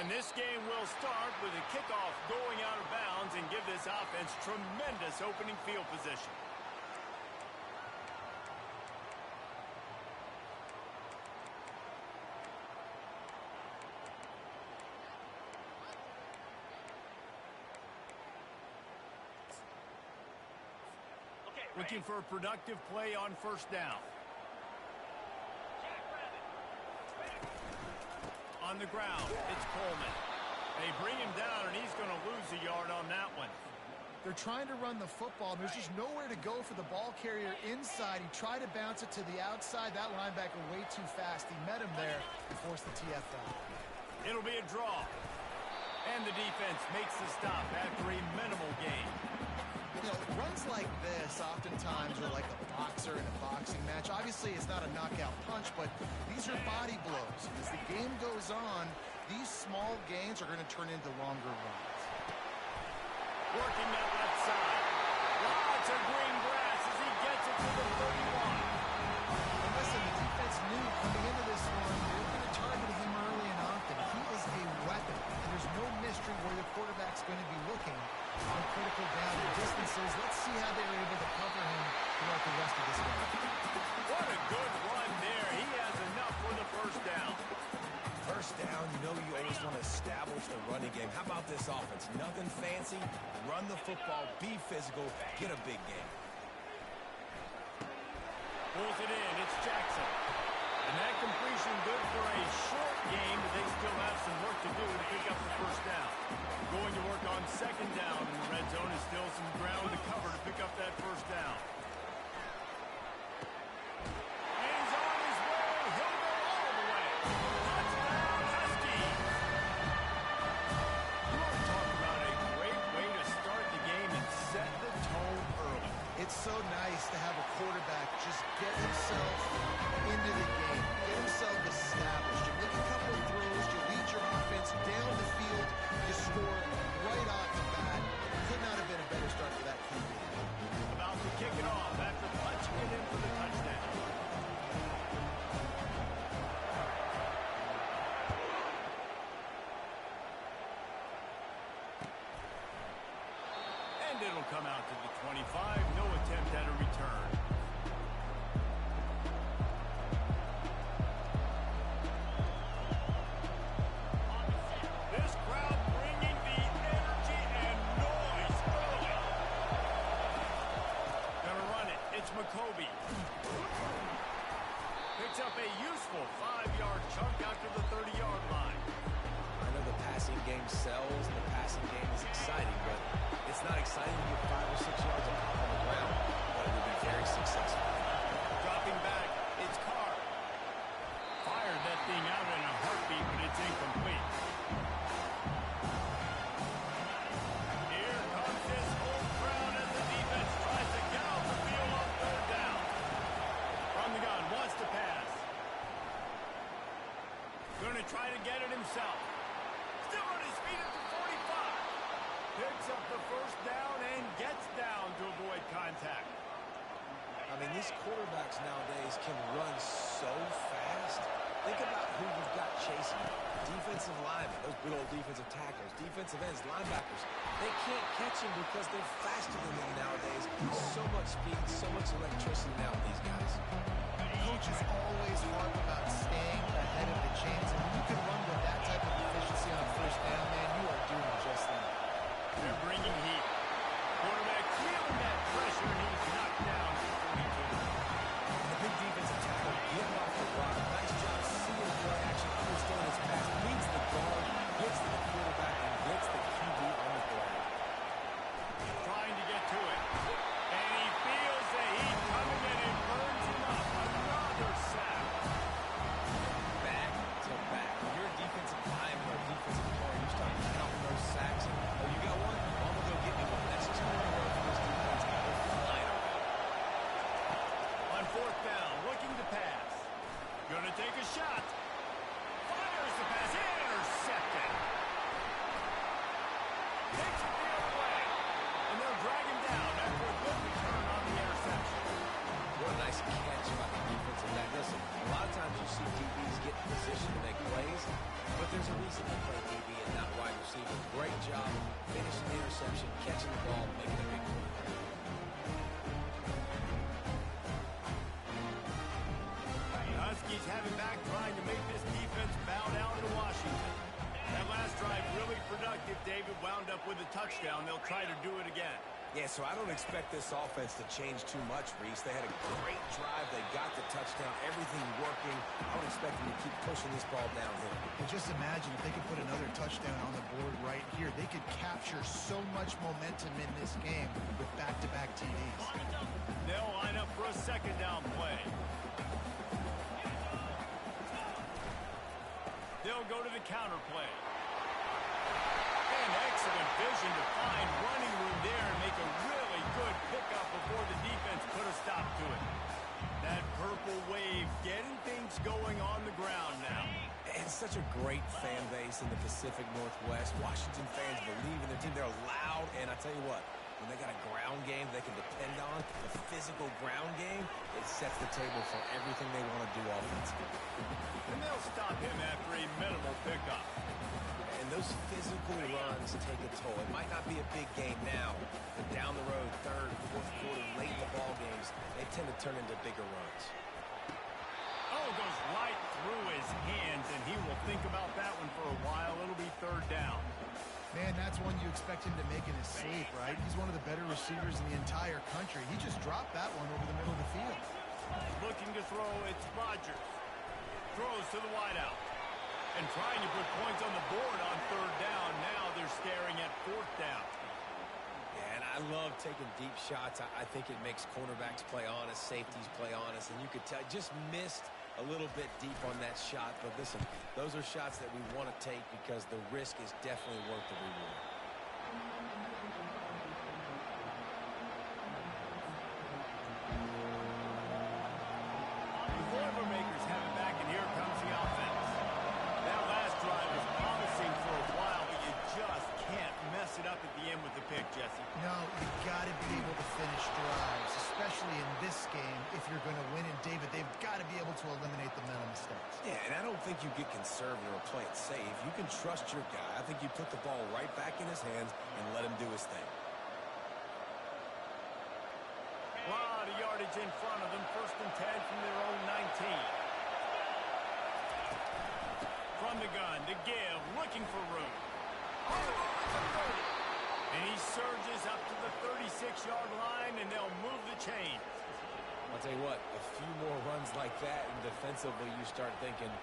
And this game will start with a kickoff going out of bounds and give this offense tremendous opening field position. Looking for a productive play on first down. On the ground, it's Coleman. They bring him down, and he's going to lose a yard on that one. They're trying to run the football. There's just nowhere to go for the ball carrier inside. He tried to bounce it to the outside. That linebacker way too fast. He met him there and forced the TFL. It'll be a draw. And the defense makes the stop after a minimal gain. You know, runs like this oftentimes are like a boxer in a boxing match. Obviously, it's not a knockout punch, but these are body blows. As the game goes on, these small gains are going to turn into longer runs. Working that left side. Lots of green grass as he gets it to the 31. And listen, the defense knew coming into this one, they were going to target him early and often. He is a weapon, and there's no mystery where the quarterback's going to be looking on critical down distances. Let's see how they're able to cover him throughout the rest of this game. What a good run there. He has enough for the first down. First down, you know you always want to establish the running game. How about this offense? Nothing fancy. Run the football, be physical, get a big game. Pulls it in. It's Jackson. And that completion good for a short game, but they still have some work to do to pick up the first down. Going to work on second down in the red zone is still some ground to cover to pick up that first down. And he's on his way. He'll go all the way. Touchdown, Huskies. You want to talk about a great way to start the game and set the tone early. It's so nice to have a quarterback just get himself into the game, get himself established. You make a couple of throws, you lead your offense down the field, you score right off the bat. Could not have been a better start for that QB. About to kick it off after punching it in for the touchdown. And it'll come out to the 25. No attempt at a return. This crowd bringing the energy and noise early. Gonna run it. It's McCoby. Picks up a useful 5-yard chunk out to the 30-yard line. I know the passing game sells, and the passing game is exciting, but it's not exciting to get 5 or 6 yards of pop on the ground, but it will be very successful. Dropping back, it's Carr. Fired that thing out in a heartbeat, but it's incomplete. Here comes this whole crowd as the defense tries to get off the field on third down. From the gun, wants to pass. Going to try to get it himself. Still on his feet at the 45. Picks up the first down and gets down to avoid contact. I mean, these quarterbacks nowadays can run so fast. Think about who you've got chasing you. Defensive linemen, those good old defensive tackles, defensive ends, linebackers. They can't catch him because they're faster than them nowadays. So much speed, so much electricity now with these guys. Coaches always harp about staying ahead of the chains, and when you can run with that type of efficiency on first down, man, you are doing just that. They're bringing heat. Quarterback feeling that pressure, and he's knocked down to 42. The big defensive tackle getting off the block. Nice job seeing the play action, understanding his pass, beats the guard, gets to the quarterback, and gets the QB on the ground. Trying to get to it. And he feels the heat coming in and burns him up. Another sack. Back to back. If you're a defensive lineman or a defensive player, you start counting those sacks. And, oh, you got one? Well, I'm going to go get me one. That's just going to work for this defense. They're flying around. On fourth down, looking to pass. Gonna take a shot. Fires the pass. Intercepted. Takes it the other way. And they'll drag him down after a good return on the interception. What a nice catch by the defensive back. Listen, a lot of times you see DBs get in position to make plays, but there's a reason they play DB and not wide receiver. Great job finishing the interception, catching the ball, making a big play. The Huskies have it back, trying to make this defense bow down to Washington. That last drive really productive. David wound up with a touchdown. They'll try to do it again. Yeah, so I don't expect this offense to change too much, Reese. They had a great drive. They got the touchdown, everything working. I would expect them to keep pushing this ball downhill. And just imagine if they could put another touchdown on the board right here. They could capture so much momentum in this game with back-to-back TDs. They'll line up for a second down play. They'll go to the counter play. And excellent vision to find running room there and make a really good pickup before the defense put a stop to it. That purple wave getting things going on the ground now. It's such a great fan base in the Pacific Northwest. Washington fans believe in their team. They're loud, and I tell you what, when they got a ground game they can depend on, a physical ground game, it sets the table for everything they want to do offensively. And they'll stop him after a minimal pickup. And those physical runs take a toll. It might not be a big game now, but down the road, third, fourth quarter, late in the ball games, they tend to turn into bigger runs. Oh, goes right through his hands, and he will think about that one for a while. It'll be third down. Man, that's one you expect him to make in his sleep, right? He's one of the better receivers in the entire country. He just dropped that one over the middle of the field. Looking to throw, it's Rodgers. Throws to the wideout. And trying to put points on the board on third down. Now they're staring at fourth down. Yeah, and I love taking deep shots. I think it makes cornerbacks play honest, safeties play honest, and you could tell just missed a little bit deep on that shot. But listen, those are shots that we want to take because the risk is definitely worth the reward. The Boilermakers have it back, and here comes the offense. That last drive was promising for a while, but you just can't mess it up at the end with the pick, Jesse. No, you've got to be able to finish drives, especially in this game if you're going to win. And, David, they've got to be able to eliminate the mental mistakes. Yeah, and I don't think you get conservative or play it safe. You can trust your guy. I think you put the ball right back in his hands and let him do his thing. A lot of yardage in front of them. First and 10 from their own 19. From the gun to give, looking for room. And he surges up to the 36-yard line, and they'll move the chain. I'll tell you what, a few more runs like that, and defensively you start thinking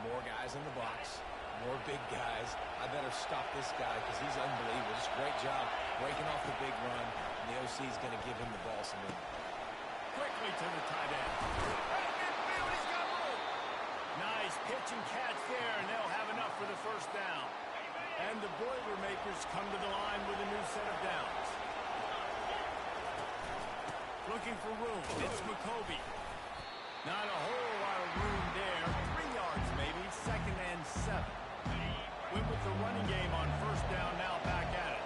more guys in the box, more big guys. I better stop this guy because he's unbelievable. Just great job breaking off the big run, and the OC is going to give him the ball some more. Quickly to the tight end. He's got room. Nice pitch and catch there, and they'll have enough for the first down. And the Boilermakers come to the line with a new set of downs. Looking for room. It's McCoby. Not a whole lot of room there. 3 yards maybe. Second and 7. Went with the running game on first down, now back at it.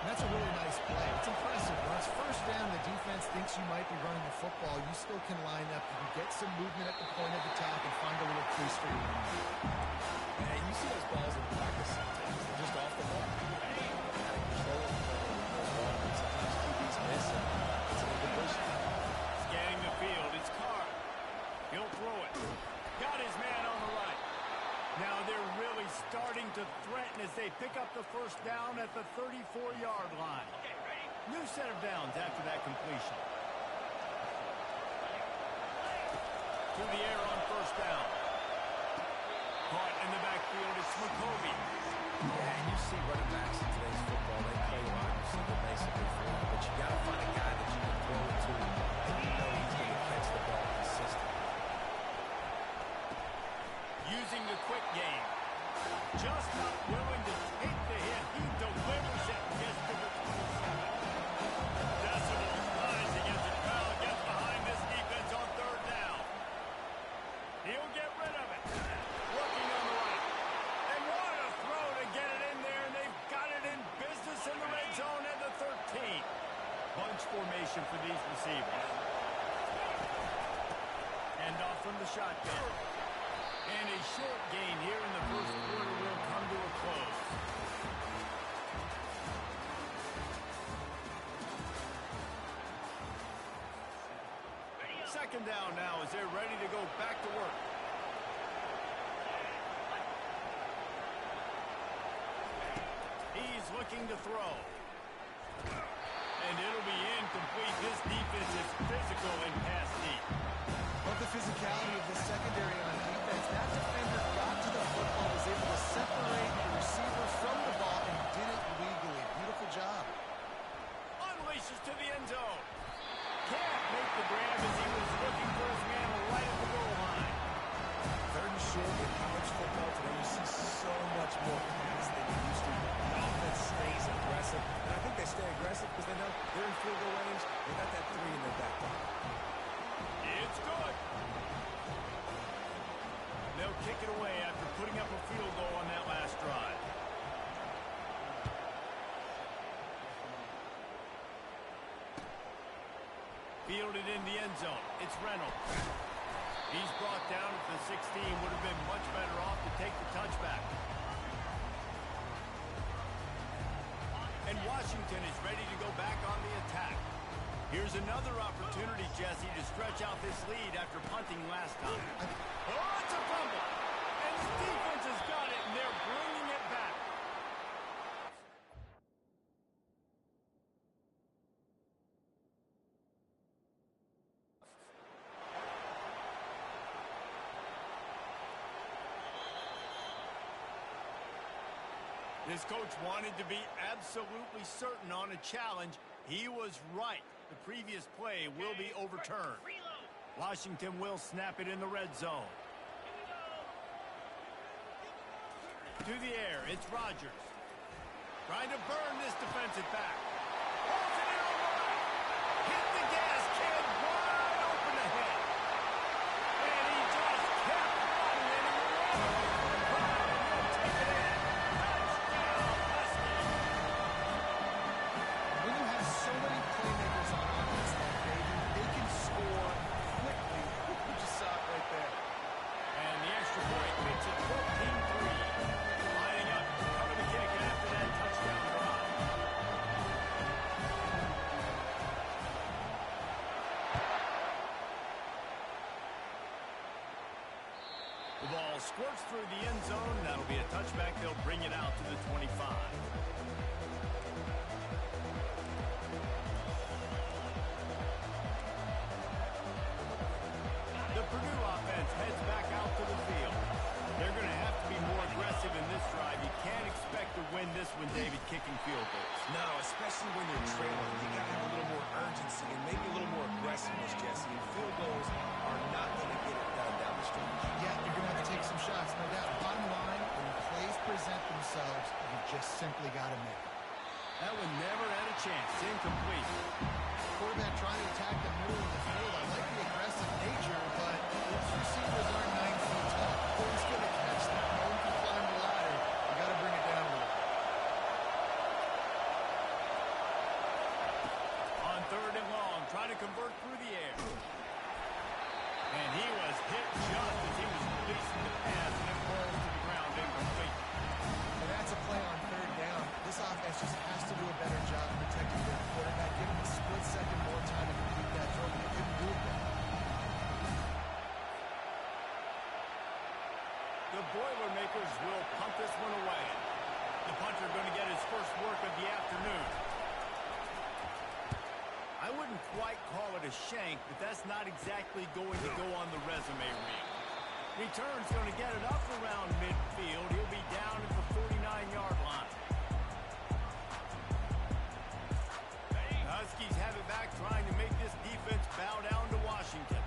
And that's a really nice play. It's impressive. When it's first down, the defense thinks you might be running the football. You still can line up. You can get some movement at the point of attack and find a little crease for your running. And you see those balls in practice sometimes. They're just off the ball. You gotta control it. Sometimes QBs miss it. It's an incompletion. Scanning the field, it's Carr. He'll throw it. Got his man on the right. Now they're really starting to threaten as they pick up the first down at the 34-yard line. New set of downs after that completion. To the air on first down. Caught in the backfield is McCoby. Yeah, and you see running backs in today's football, they play wide receiver basically for you, but you got to find a guy that you can throw it to, and you know he's going to catch the ball consistently. Using the quick game. Just not willing to take the hit. He delivers it. Gets to the 27. Decibels rising as the crowd gets behind this defense on third down. He'll get rid of it. Working on the right. And what a throw to get it in there. And they've got it in business in the red zone at the 13. Bunch formation for these receivers. And off from the shotgun. And a short gain here in the first quarter will come to a close. Second down now as they're ready to go back to work. He's looking to throw. And it'll be incomplete. This defense is physical and pass deep. But the physicality of the secondary on defense, that defender got to the football, was able to separate the receiver from the ball, and did it legally. Beautiful job. Unleashes to the end zone. Can't make the grab as he was looking for his man right at the goal line. Third and short in college football today, you see so much more pass than you used to. The offense stays aggressive, and I think they stay aggressive because they know they're in field goal range. They got that 3 in their back pocket. It's good. They'll kick it away after putting up a field goal on that last drive. Fielded in the end zone. It's Reynolds. He's brought down at the 16. Would have been much better off to take the touchback. And Washington is ready to go back on the attack. Here's another opportunity, Jesse, to stretch out this lead after punting last time. Oh, it's a fumble. And the defense has got it, and they're bringing it back. This coach wanted to be absolutely certain on a challenge. He was right. The previous play will be overturned. Washington will snap it in the red zone. To the air, it's Rodgers. Trying to burn this defensive back. Holds it in on the right. Hit the gas, kid. Wide open ahead. And he just kept running and he ran. When you have so many playmakers on offense like they can score quickly. You just saw it right there. And the extra point makes it 14-3. Lining up, coming to kick after that touchdown drive. The ball squirts through the end zone. That'll be a touchback. They'll bring it out to the 25. The Purdue offense heads back out to the field. They're going to have to be more aggressive in this drive. You can't expect to win this one, David, kicking field goals. No, especially when you're trailing. You got to have a little more urgency and maybe a little more aggressiveness, Jesse. And field goals are not going to get it done down the stretch. Yeah, you're going to have to take some shots, no doubt. Bottom line, when plays present themselves, you just simply got to make it. That one never had a chance. Incomplete. Quarterback trying to attack the middle of the field. I like the aggressive nature, but those receivers are 9 feet tall. Who's going to catch that? No one can climb the ladder. You got to bring it down a little bit. On third and long, trying to convert through the air. And he was hit just as he was releasing the pass, and it falls to the ground incomplete. And that's a play on third down. This offense just has to do a better job protecting their quarterback. Give him a split second more time to complete that throw. They couldn't do it there. The Boilermakers will punt this one away. The punter going to get his first work of the afternoon. I wouldn't quite call it a shank, but that's not exactly going to go on the resume reel. Return's going to get it up around midfield. He'll be down at the 49-yard line. Huskies have it back, trying to make this defense bow down to Washington.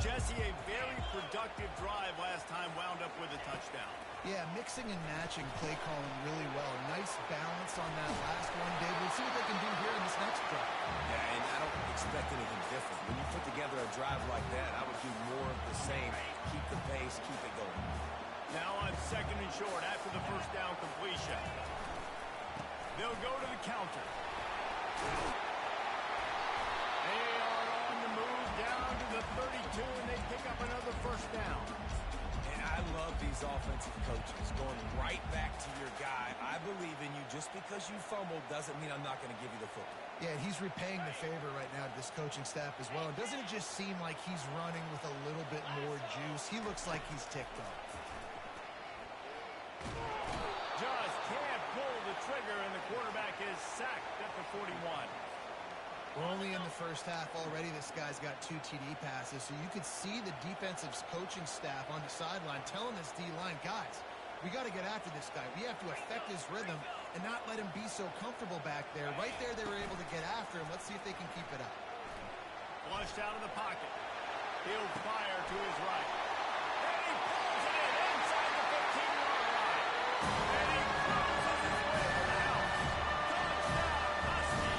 Jesse, a very productive drive last time, wound up with a touchdown. Yeah, mixing and matching play calling really well. Nice balance on that last one, David. We'll see what they can do here in this next drive. Yeah, and I don't expect anything different. When you put together a drive like that, I would do more of the same. Keep the pace, keep it going. Now on second and short after the first down completion. They'll go to the counter. They are on the move down to the 32, and they pick up another first down. And I love these offensive coaches going right back to your guy. I believe in you. Just because you fumbled doesn't mean I'm not going to give you the football. Yeah, he's repaying the favor right now to this coaching staff as well. And doesn't it just seem like he's running with a little bit more juice? He looks like he's ticked off. Just can't pull the trigger, and the quarterback is sacked at the 41. We're only in the first half already. This guy's got 2 TD passes, so you could see the defensive coaching staff on the sideline telling this D-line, guys, we got to get after this guy. We have to affect his rhythm and not let him be so comfortable back there. Right there, they were able to get after him. Let's see if they can keep it up. Flushed out of the pocket. He'll fire to his right. And he pulls it in inside the 15-yard line. And he cruises his way to the house. Touchdown, Husky.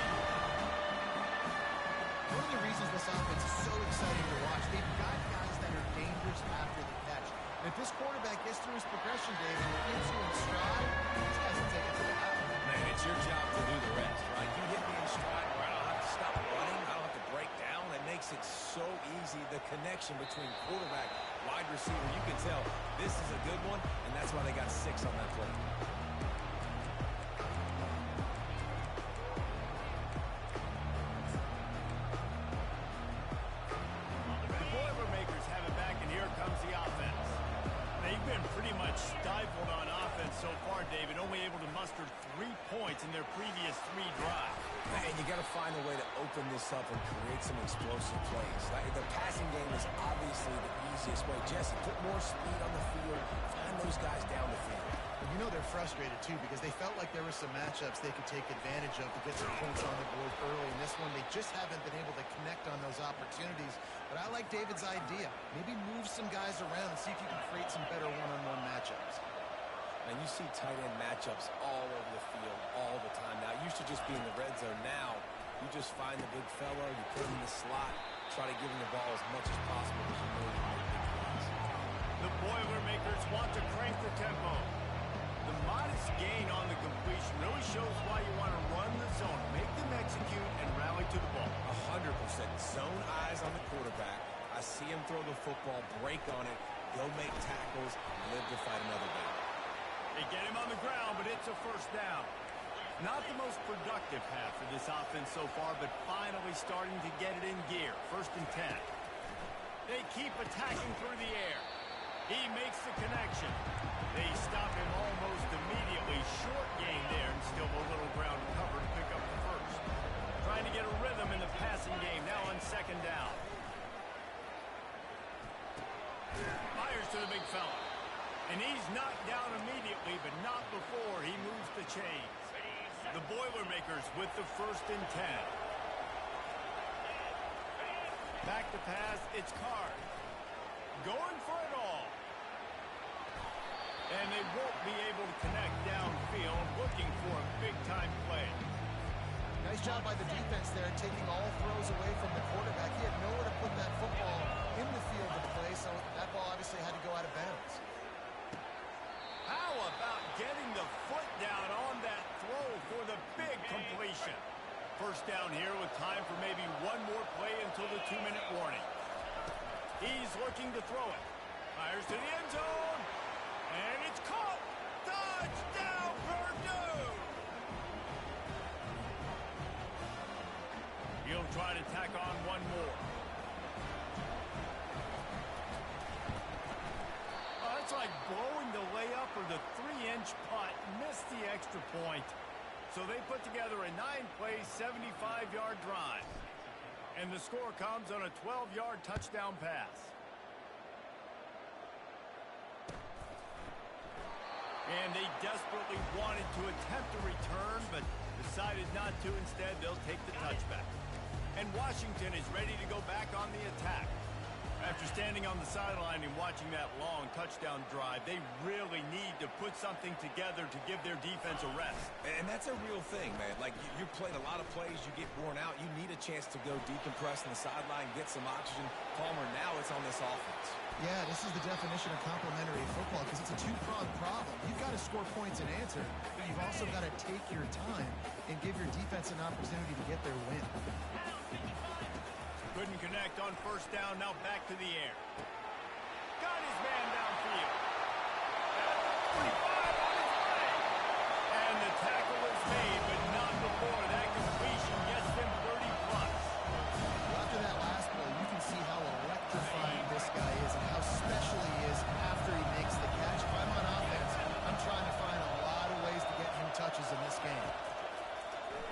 One of the reasons this offense is so exciting to watch, they've got guys that are dangerous after the catch. And if this quarterback gets through his progression, Dave, and gets you in stride, these guys will take it to the house. Man, it's your job to do the rest, right? You hit me in stride where I don't have to stop running. I don't have to break down. It makes it so easy, the connection between quarterback, wide receiver. You can tell this is a good one, and that's why they got 6 on that play. The Boilermakers have it back, and here comes the offense. They've been pretty much stifled on offense so far, David, only able to muster 3 points in their previous 3 drives. And you got to find a way to open this up and create some explosive plays. Like, the passing game is obviously the easiest way. Jesse, put more speed on the field. Find those guys down the field. And you know they're frustrated, too, because they felt like there were some matchups they could take advantage of to get some points on the board early. In this one, they just haven't been able to connect on those opportunities. But I like David's idea. Maybe move some guys around and see if you can create some better one-on-one matchups. And you see tight end matchups all over the field all the time. Now, it used to just be in the red zone. Now, you just find the big fella, you put him in the slot, try to give him the ball as much as possible because you know you can make big plays. The Boilermakers want to crank the tempo. The modest gain on the completion really shows why you want to run the zone, make them execute, and rally to the ball. 100%. Zone eyes on the quarterback. I see him throw the football, break on it, go make tackles, live to fight another down. They get him on the ground, but it's a first down. Not the most productive half for this offense so far, but finally starting to get it in gear. 1st and 10. They keep attacking through the air. He makes the connection. They stop him almost immediately. Short gain there, and still a little ground to cover to pick up the first. Trying to get a rhythm in the passing game now on 2nd down. Fires to the big fella. And he's knocked down immediately, but not before he moves the chains. The Boilermakers with the 1st and 10. Back to pass, it's Card. Going for it all. And they won't be able to connect downfield, looking for a big-time play. Nice job by the defense there, taking all throws away from the quarterback. He had nowhere to put that football in the field to play, so that ball obviously had to go out of bounds. How about getting the foot down on that throw for the big completion? 1st down here with time for maybe one more play until the 2-minute warning. He's looking to throw it. Fires to the end zone. And it's caught. Touchdown, Purdue! He'll try to tack on one more. It's like blowing the layup or the 3-inch putt. Missed the extra point. So they put together a 9-play, 75-yard drive. And the score comes on a 12-yard touchdown pass. And they desperately wanted to attempt a return, but decided not to. Instead, they'll take the touchback. And Washington is ready to go back on the attack. After standing on the sideline and watching that long touchdown drive, they really need to put something together to give their defense a rest. And that's a real thing, man. Like, you played a lot of plays, you get worn out. You need a chance to go decompress on the sideline, get some oxygen. Palmer, now it's on this offense. Yeah, this is the definition of complementary football because it's a 2-pronged problem. You've got to score points and answer, but you've also got to take your time and give your defense an opportunity to get their win. Couldn't connect on 1st down, now back to the air. Got his man downfield. At 45 on his way. And the tackle is made, but not before that completion gets them 30-plus. Well, after that last play, you can see how electrifying this guy is and how special he is after he makes the catch. If I'm on offense, I'm trying to find a lot of ways to get him touches in this game.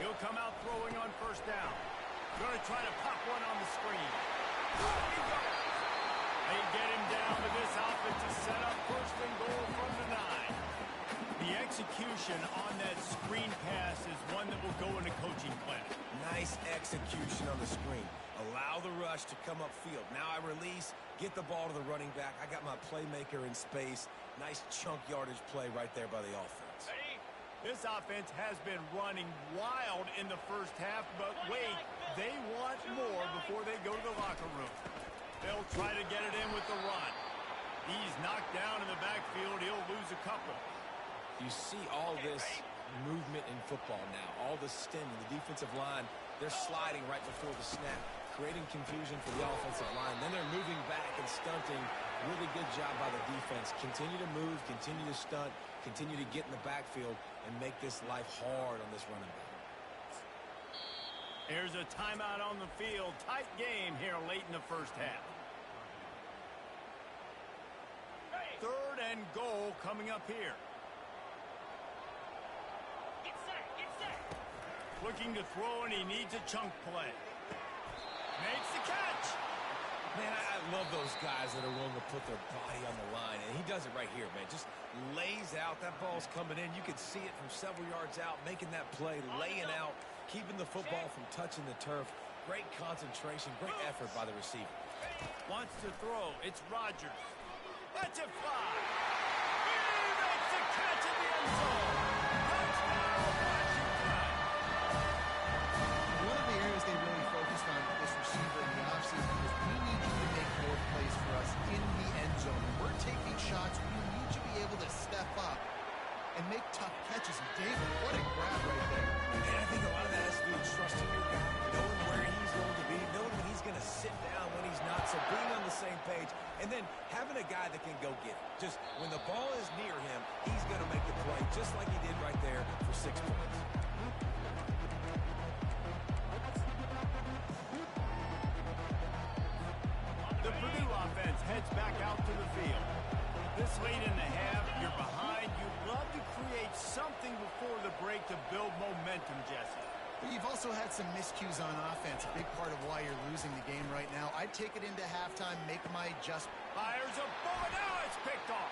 He'll come out throwing on 1st down. Going to try to pop one on the screen. They get him down, but this offense is set up first and goal from the 9. The execution on that screen pass is one that will go into coaching clinic. Nice execution on the screen. Allow the rush to come upfield. Now I release, get the ball to the running back. I got my playmaker in space. Nice chunk yardage play right there by the offense. This offense has been running wild in the first half, but wait, they want more before they go to the locker room. They'll try to get it in with the run. He's knocked down in the backfield. He'll lose a couple. You see all this movement in football now, all the stemming, the defensive line, they're sliding right before the snap, creating confusion for the offensive line. Then they're moving back and stunting. Really good job by the defense. Continue to move, continue to stunt, continue to get in the backfield and make this life hard on this running back. Here's a timeout on the field. Tight game here late in the first half. 3rd and goal coming up here. Looking to throw, and he needs a chunk play. Makes the catch. Man, I love those guys that are willing to put their body on the line, and he does it right here, man. Just lays out. That ball's coming in. You can see it from several yards out, making that play, laying out, keeping the football from touching the turf. Great concentration, great effort by the receiver. Wants to throw. It's Rodgers. Let's it fly. He makes the catch in the end zone. Touchdown, Washington. One of the areas they really focused on with this receiver in the offseason was we need you to make more plays for us in the end zone. When we're taking shots, we need you to be able to step up and make tough catches. And David, what a grab right there. And I think a lot of that has to do with trusting your guy, knowing where he's going to be, knowing when he's going to sit down, when he's not, so being on the same page, and then having a guy that can go get it. Just when the ball is near him, he's going to make the play, just like he did right there for 6 points. The Purdue offense heads back out to the field. This late in the half, you're behind. You'd love to create something before the break to build momentum, Jesse. But you've also had some miscues on offense, a big part of why you're losing the game right now. I'd take it into halftime, make my adjustment. Fires a bullet. Now it's picked off.